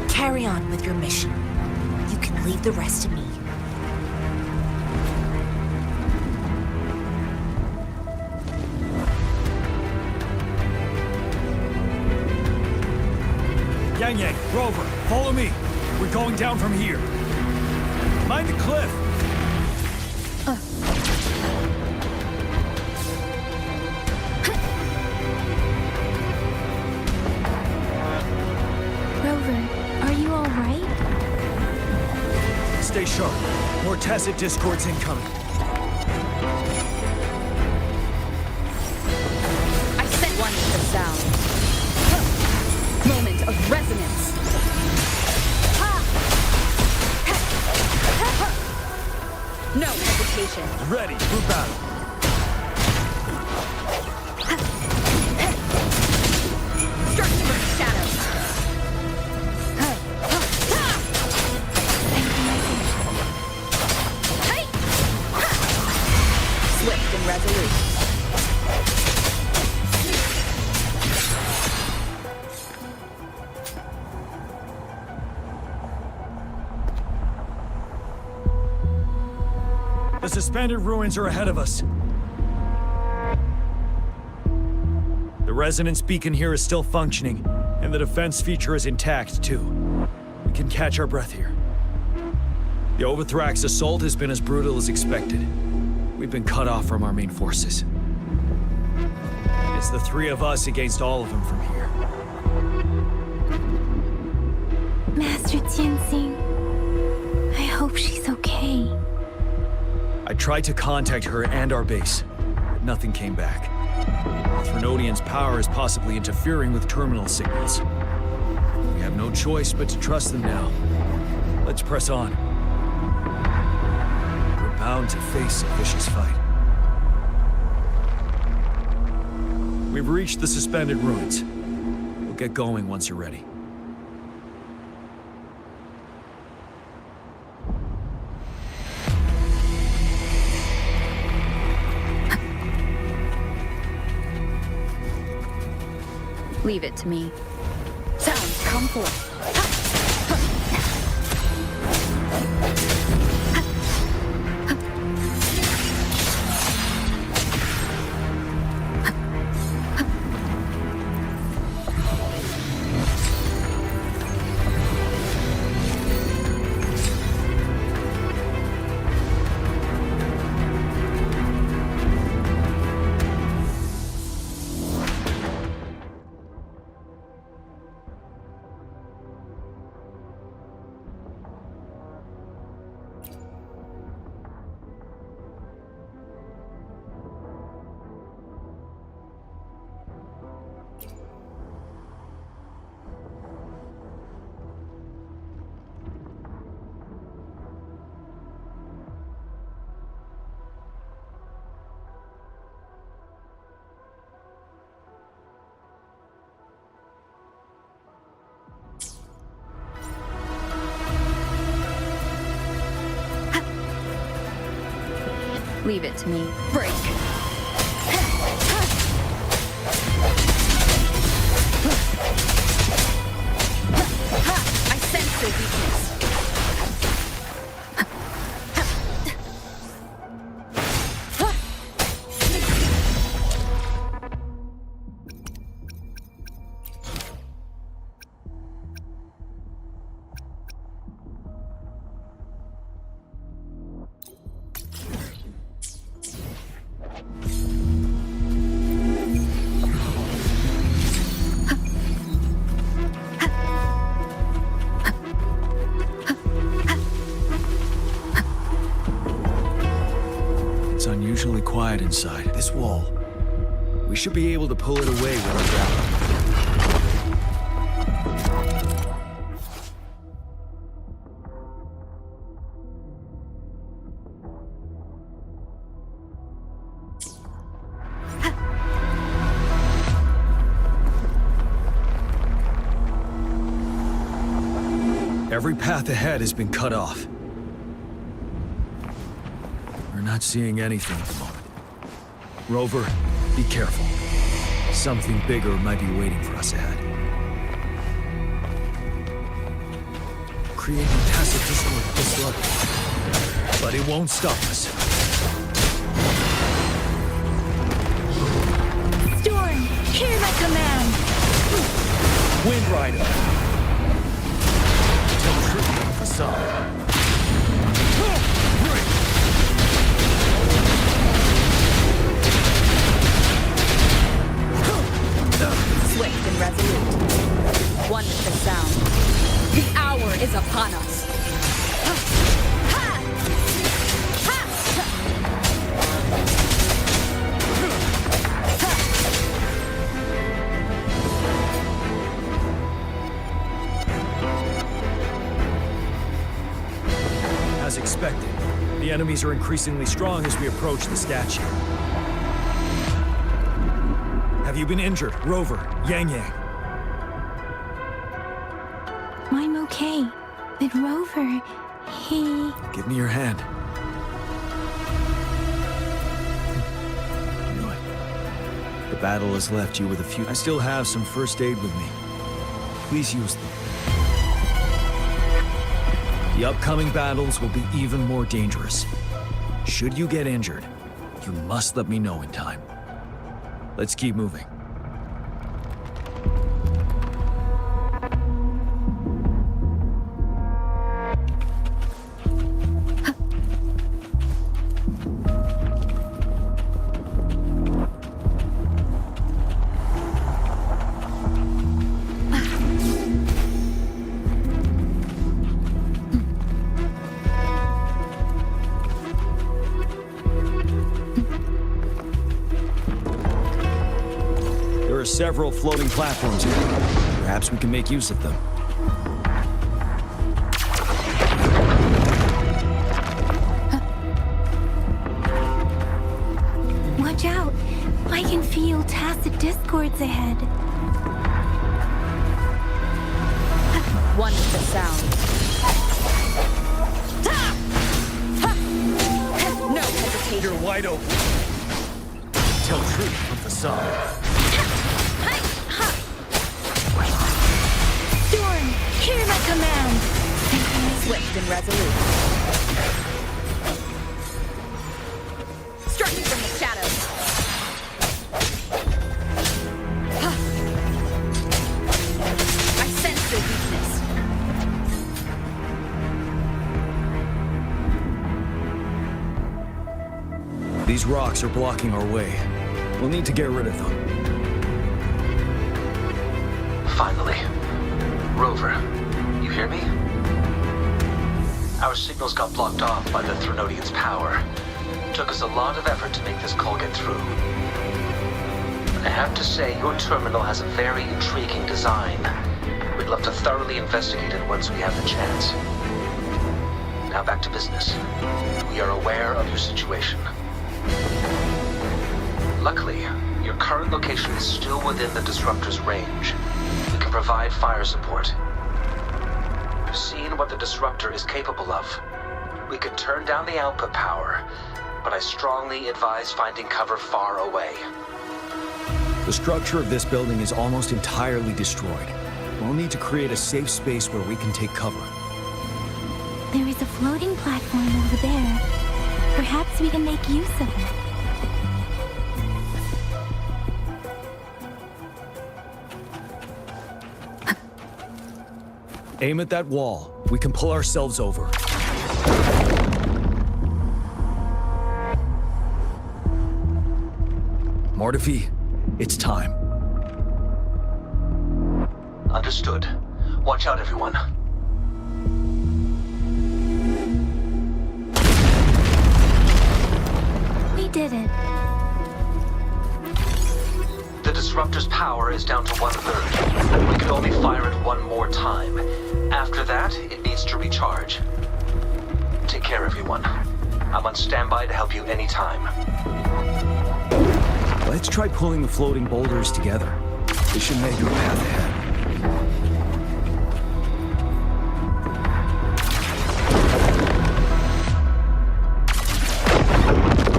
Carry on with your mission. You can leave the rest to me. Yang Yang, Rover, follow me. We're going down from here. Mind the cliff! Rover, are you all right? Stay sharp. More tacit discords incoming. I sent one with the sound. Moment of resonance. No hesitation. Ready for battle. Stretch for the shadows. Swift and resolute. The suspended ruins are ahead of us. The The resonance beacon here is still functioning, and the defense feature is intact, too. We can catch our breath here. The Overthrax assault has been as brutal as expected. We've been cut off from our main forces. It's the three of us against all of them from here. Master Tianxing, I hope she's okay. I tried to contact her and our base, but nothing came back. The Threnodian's power is possibly interfering with terminal signals. We have no choice but to trust them now. Let's press on. We're bound to face a vicious fight. We've reached the suspended ruins. We'll get going once you're ready. Leave it to me. Sounds come forth. Leave it to me. Break! I sense their weakness. Unusually quiet inside. This wall. We should be able to pull it away with our grapple. Every path ahead has been cut off. Not seeing anything at the moment. Rover, be careful. Something bigger might be waiting for us ahead. Creating tacit discord this sluggish, but it won't stop us. Storm, hear my command! Wind Rider! Tell truth to the facade. Swift and resolute. One with the sound. The hour is upon us. As expected, the enemies are increasingly strong as we approach the statue. Have you been injured, Rover, Yang Yang? I'm okay. But Rover, he... Give me your hand. I knew it. The battle has left you with a few... I still have some first aid with me. Please use them. The upcoming battles will be even more dangerous. Should you get injured, you must let me know in time. Let's keep moving. several floating platforms here. Perhaps we can make use of them. Watch out! I can feel tacit discords ahead. One with the sound. No hesitation. You're wide open. Tell truth from facade. Storm, hear my command! Swift and resolute. Striking from the shadows. I sense your weakness. These rocks are blocking our way. We'll need to get rid of them. Finally. Rover, you hear me? Our signals got blocked off by the Threnodian's power. It took us a lot of effort to make this call get through. I have to say, your terminal has a very intriguing design. We'd love to thoroughly investigate it once we have the chance. Now back to business. We are aware of your situation. Luckily, your current location is still within the Disruptor's range. We can provide fire support. We've seen what the Disruptor is capable of. We can turn down the output power, but I strongly advise finding cover far away. The structure of this building is almost entirely destroyed. We'll need to create a safe space where we can take cover. There is a floating platform over there. Perhaps we can make use of it. Aim at that wall. We can pull ourselves over. Mortefi, it's time. Understood. Watch out, everyone. We did it. The Disruptor's power is down to 1/3. We can only fire it one more time. After that, it needs to recharge. Take care, everyone. I'm on standby to help you anytime. Let's try pulling the floating boulders together. This should make our path ahead.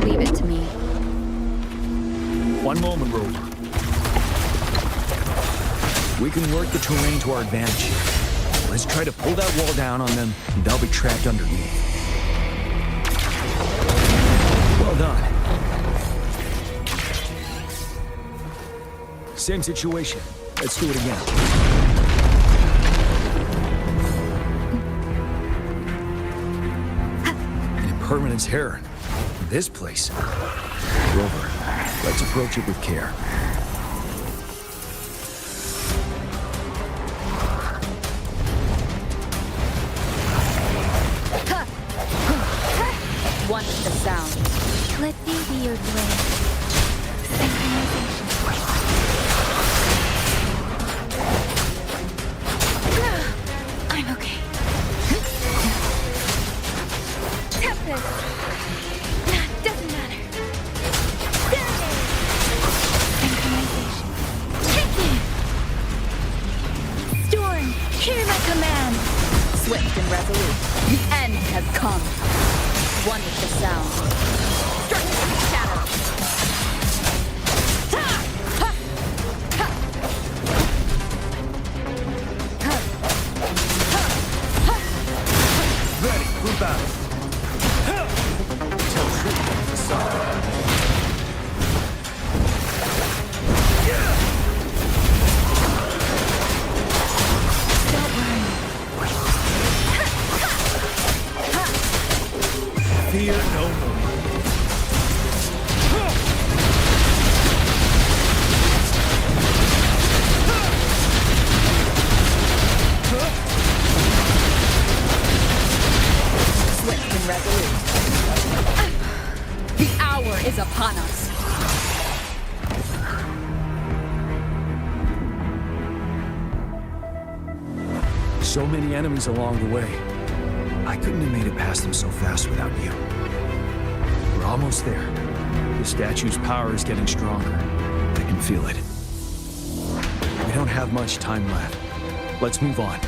Leave it to me. One moment, Rover. We can work the terrain to our advantage here. Let's try to pull that wall down on them, and they'll be trapped underneath. Well done. Same situation. Let's do it again. An impermanence heron. This place. Rover, let's approach it with care. One with the sound. Let me be your blade. Synchronization. I'm okay. Tempest! Doesn't matter. Synchronization. Take it! Storm, hear my command! Swift and resolute. The end has come. One with the sound. Striking from the shadows. Ready for battle. Tell truth from facade. Fear no more. Swift and resolute. The hour is upon us. so many enemies along the way. I couldn't have made it past them so fast without you. We're almost there. The statue's power is getting stronger. I can feel it. We don't have much time left. Let's move on.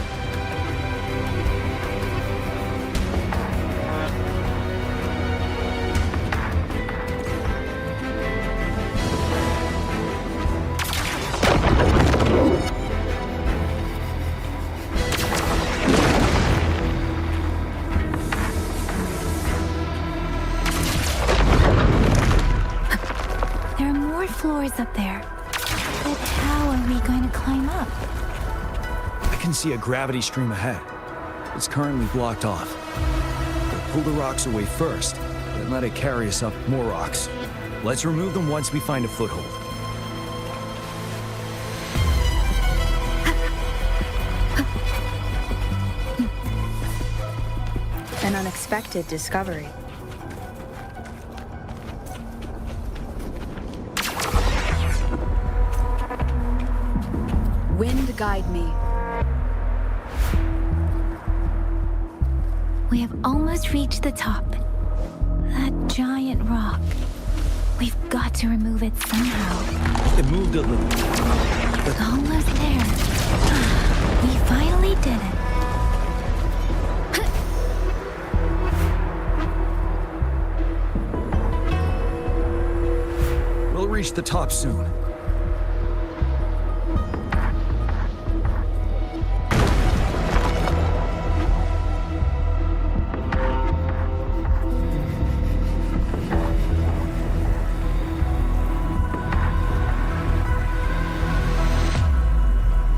Floors up there. But how are we going to climb up? I can see a gravity stream ahead. It's currently blocked off. We'll pull the rocks away first, then let it carry us up more rocks. Let's remove them once we find a foothold. An unexpected discovery. Wind guide me. We have almost reached the top. That giant rock. We've got to remove it somehow. It moved a little. But almost there. We finally did it. We'll reach the top soon.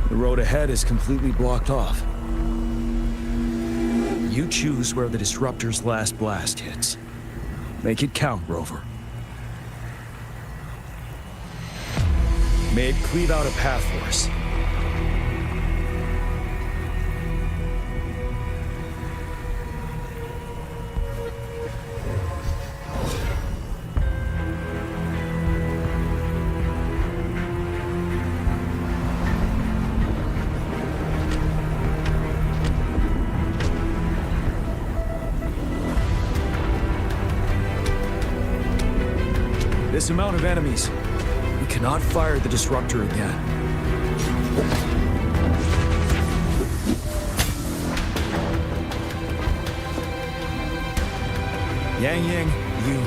The road ahead is completely blocked off. You choose where the disruptor's last blast hits. Make it count, Rover. May it cleave out a path for us. This amount of enemies, we cannot fire the disruptor again. Yang, you...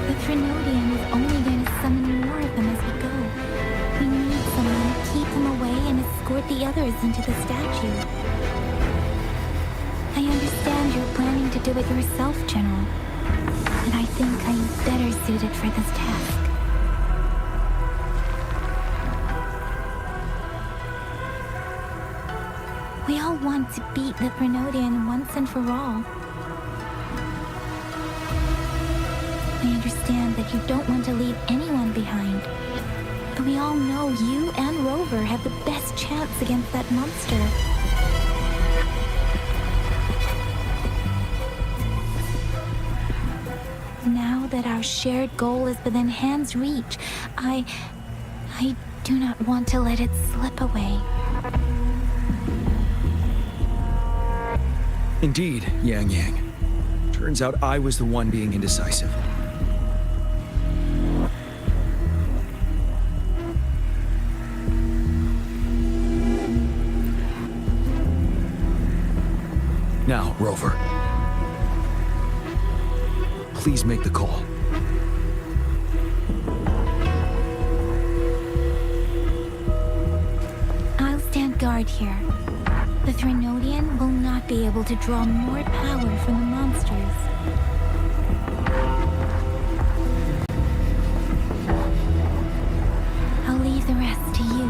The Trinodian is only going to summon more of them as we go. We need someone to keep them away and escort the others into the statue. I understand you're planning to do it yourself, General. But I think I'm better suited for this task. We all want to beat the Trinodian once and for all. I understand that you don't want to leave anyone behind. But we all know you and Rover have the best chance against that monster. Now that our shared goal is within hand's reach, I do not want to let it slip away. Indeed, Yang. Turns out I was the one being indecisive. Now, Rover. Please make the call. I'll stand guard here. The Trinodian will not be able to draw more power from the monsters. I'll leave the rest to you.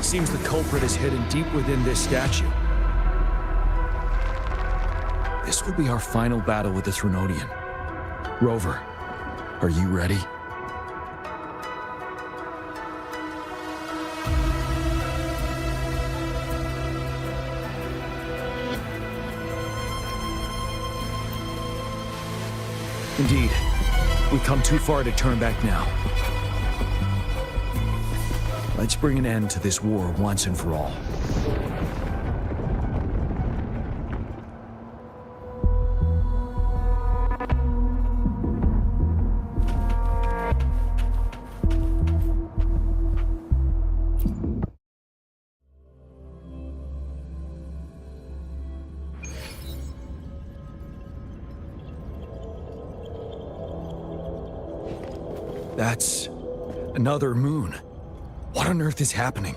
It seems the culprit is hidden deep within this statue. This will be our final battle with the Threnodian. Rover, are you ready? Indeed. We've come too far to turn back now. Let's bring an end to this war once and for all. That's another moon. What on earth is happening?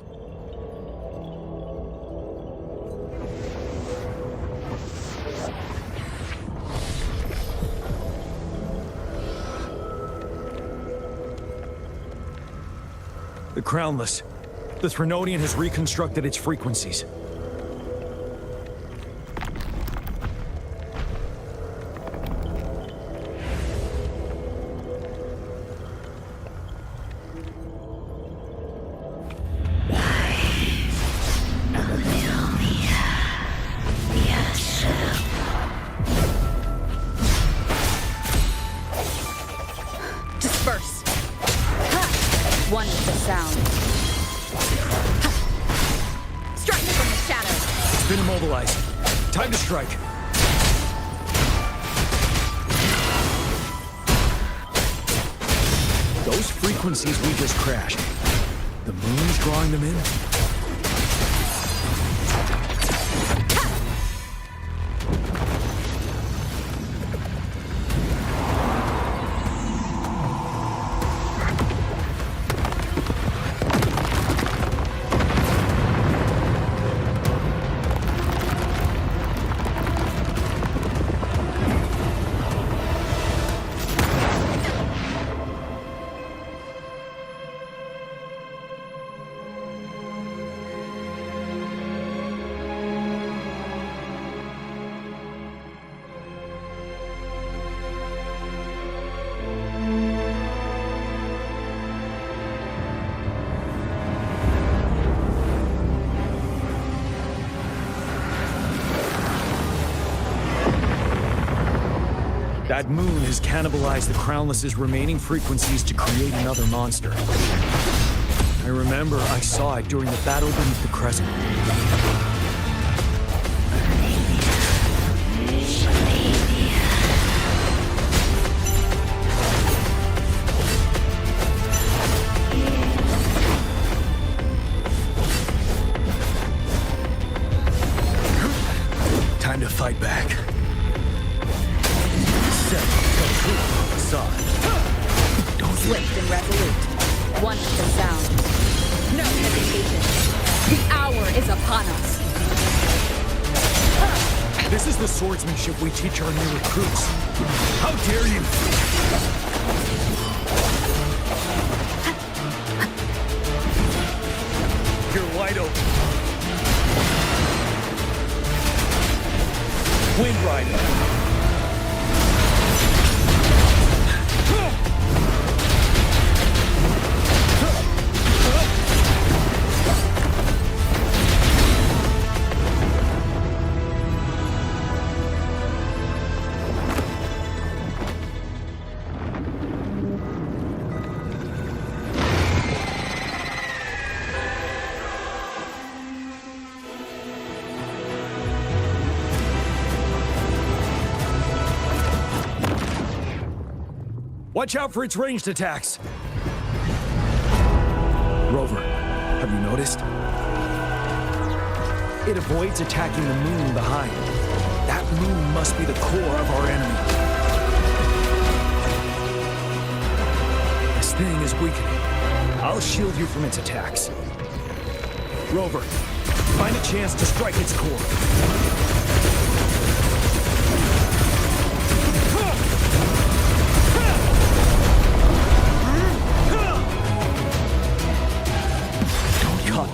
The Crownless. The Threnodian has reconstructed its frequencies. One with the sound. Strike from the shadows. It's been immobilized. Time to strike. Those frequencies we just crashed. The moon's drawing them in? That moon has cannibalized the Crownless's remaining frequencies to create another monster. I remember I saw it during the battle beneath the Crescent. Time to fight back. Swift and resolute. One with the sound. No hesitation. The hour is upon us. This is the swordsmanship we teach our new recruits. How dare you! You're wide open. Wind Rider. Watch out for its ranged attacks. Rover, have you noticed? It avoids attacking the moon behind. That moon must be the core of our enemy. This thing is weakening. I'll shield you from its attacks. Rover, find a chance to strike its core.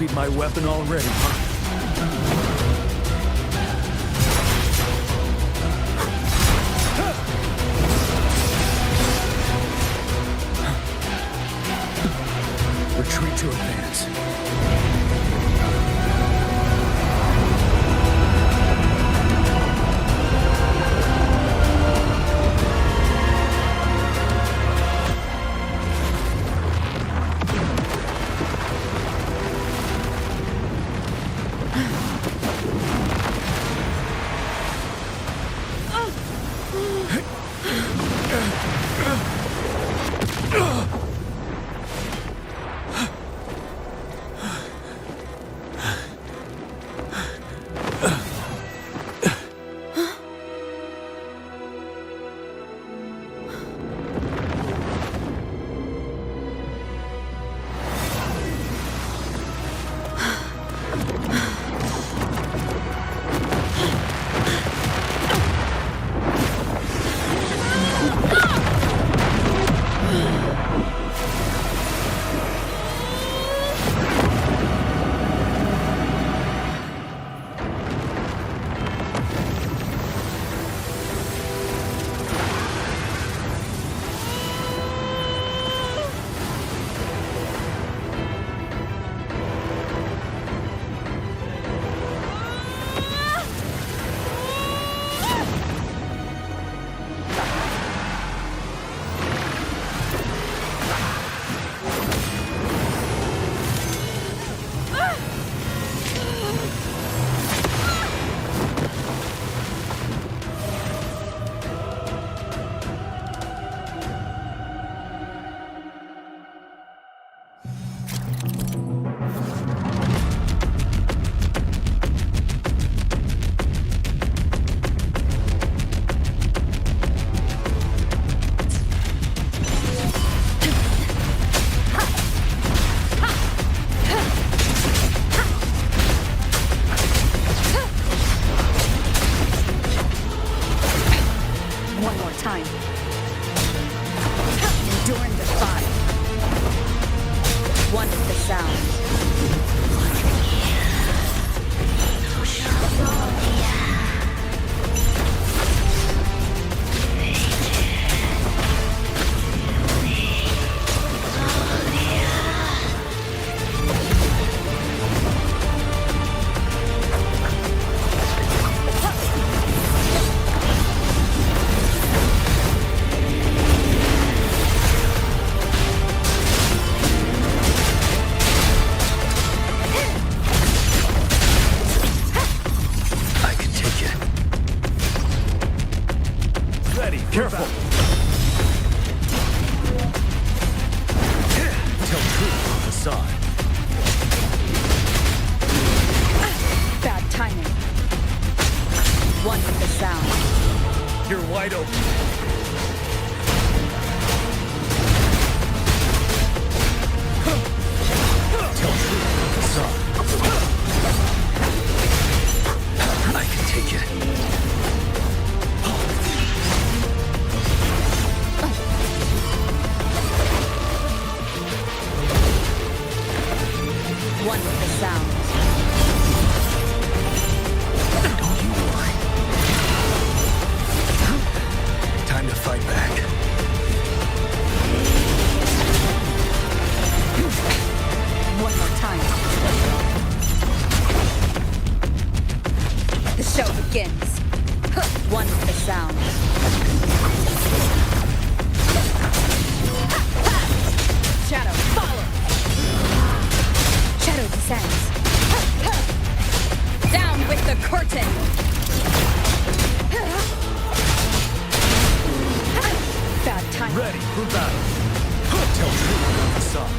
copied my weapon already, huh? Retreat to advance. Careful! Tell truth on the side. Bad timing. One with the sound. You're wide open. Tell truth on the side. I can take it. One with the sound. Don't you worry. Time to fight back. One more time. The show begins. One with the sound. Shadow, follow! Shadow descends. Down with the curtain! Bad time. Ready for battle. Tell truth on the side.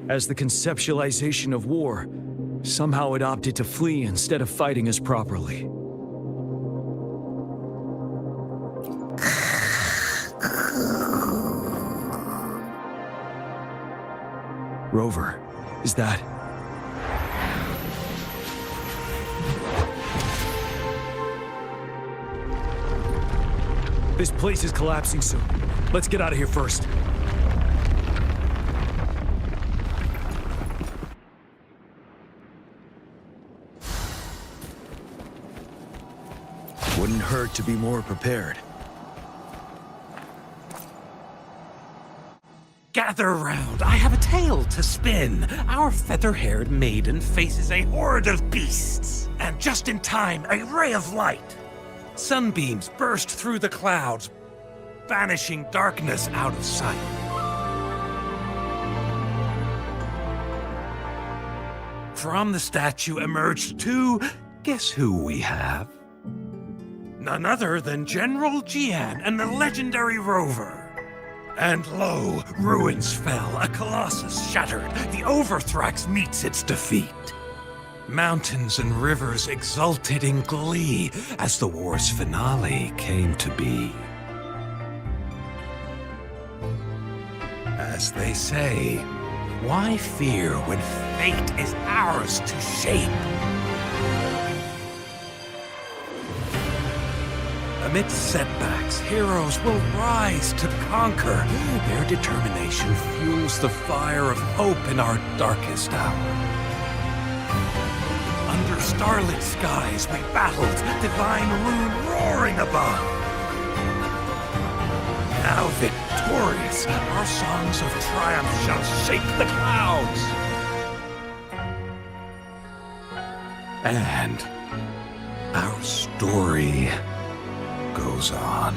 As the conceptualization of war, somehow it opted to flee instead of fighting us properly. Rover, is that... This place is collapsing soon. Let's get out of here first. Wouldn't hurt to be more prepared. Gather round, I have a tale to spin. Our feather-haired maiden faces a horde of beasts. And just in time, a ray of light. Sunbeams burst through the clouds, banishing darkness out of sight. From the statue emerged two... Guess who we have? None other than General Jian and the legendary Rover. And lo, ruins fell, a colossus shattered, the Overthrax meets its defeat. Mountains and rivers exulted in glee as the war's finale came to be. As they say, why fear when fate is ours to shape? Amidst setbacks, heroes will rise to conquer. Their determination fuels the fire of hope in our darkest hour. Under starlit skies we battled, divine rune roaring above. Now victorious, our songs of triumph shall shake the clouds. And our story goes on.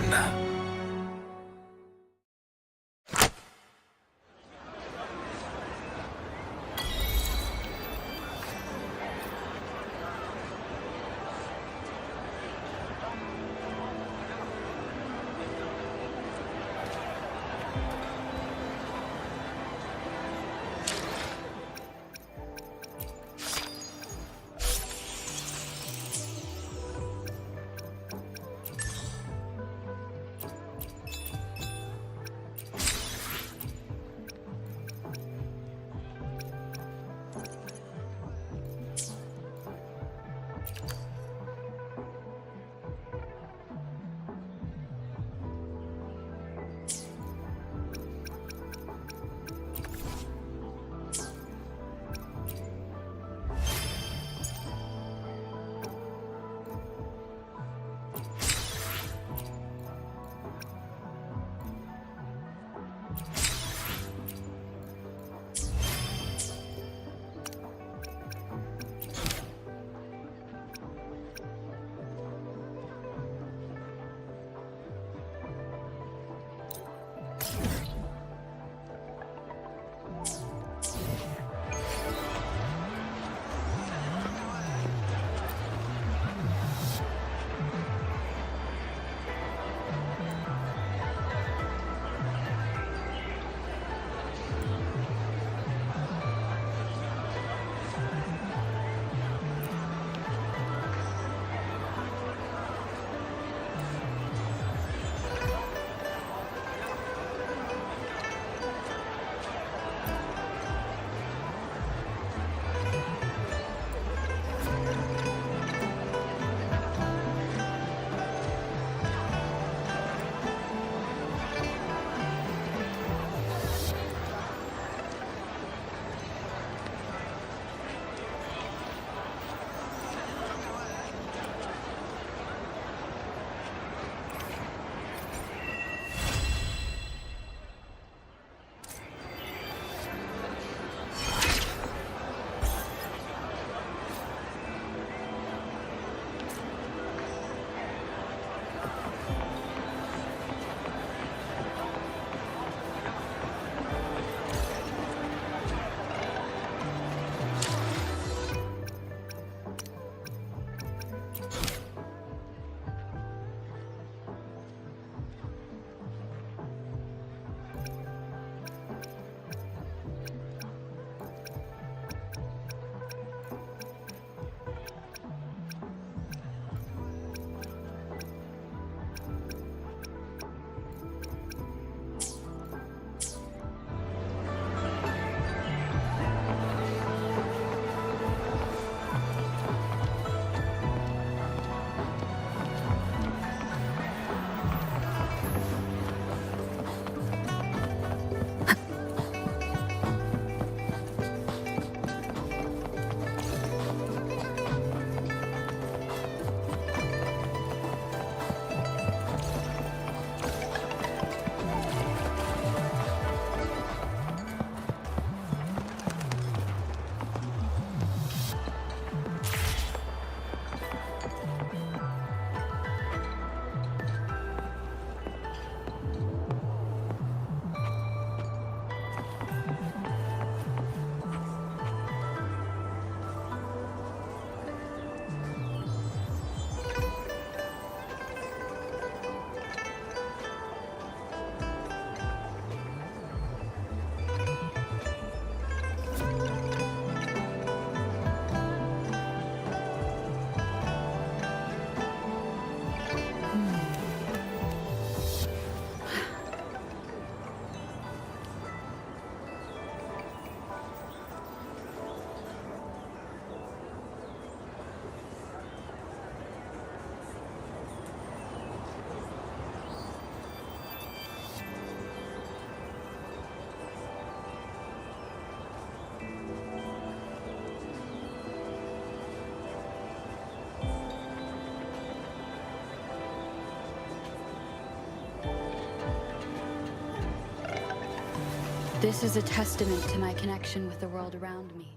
This is a testament to my connection with the world around me.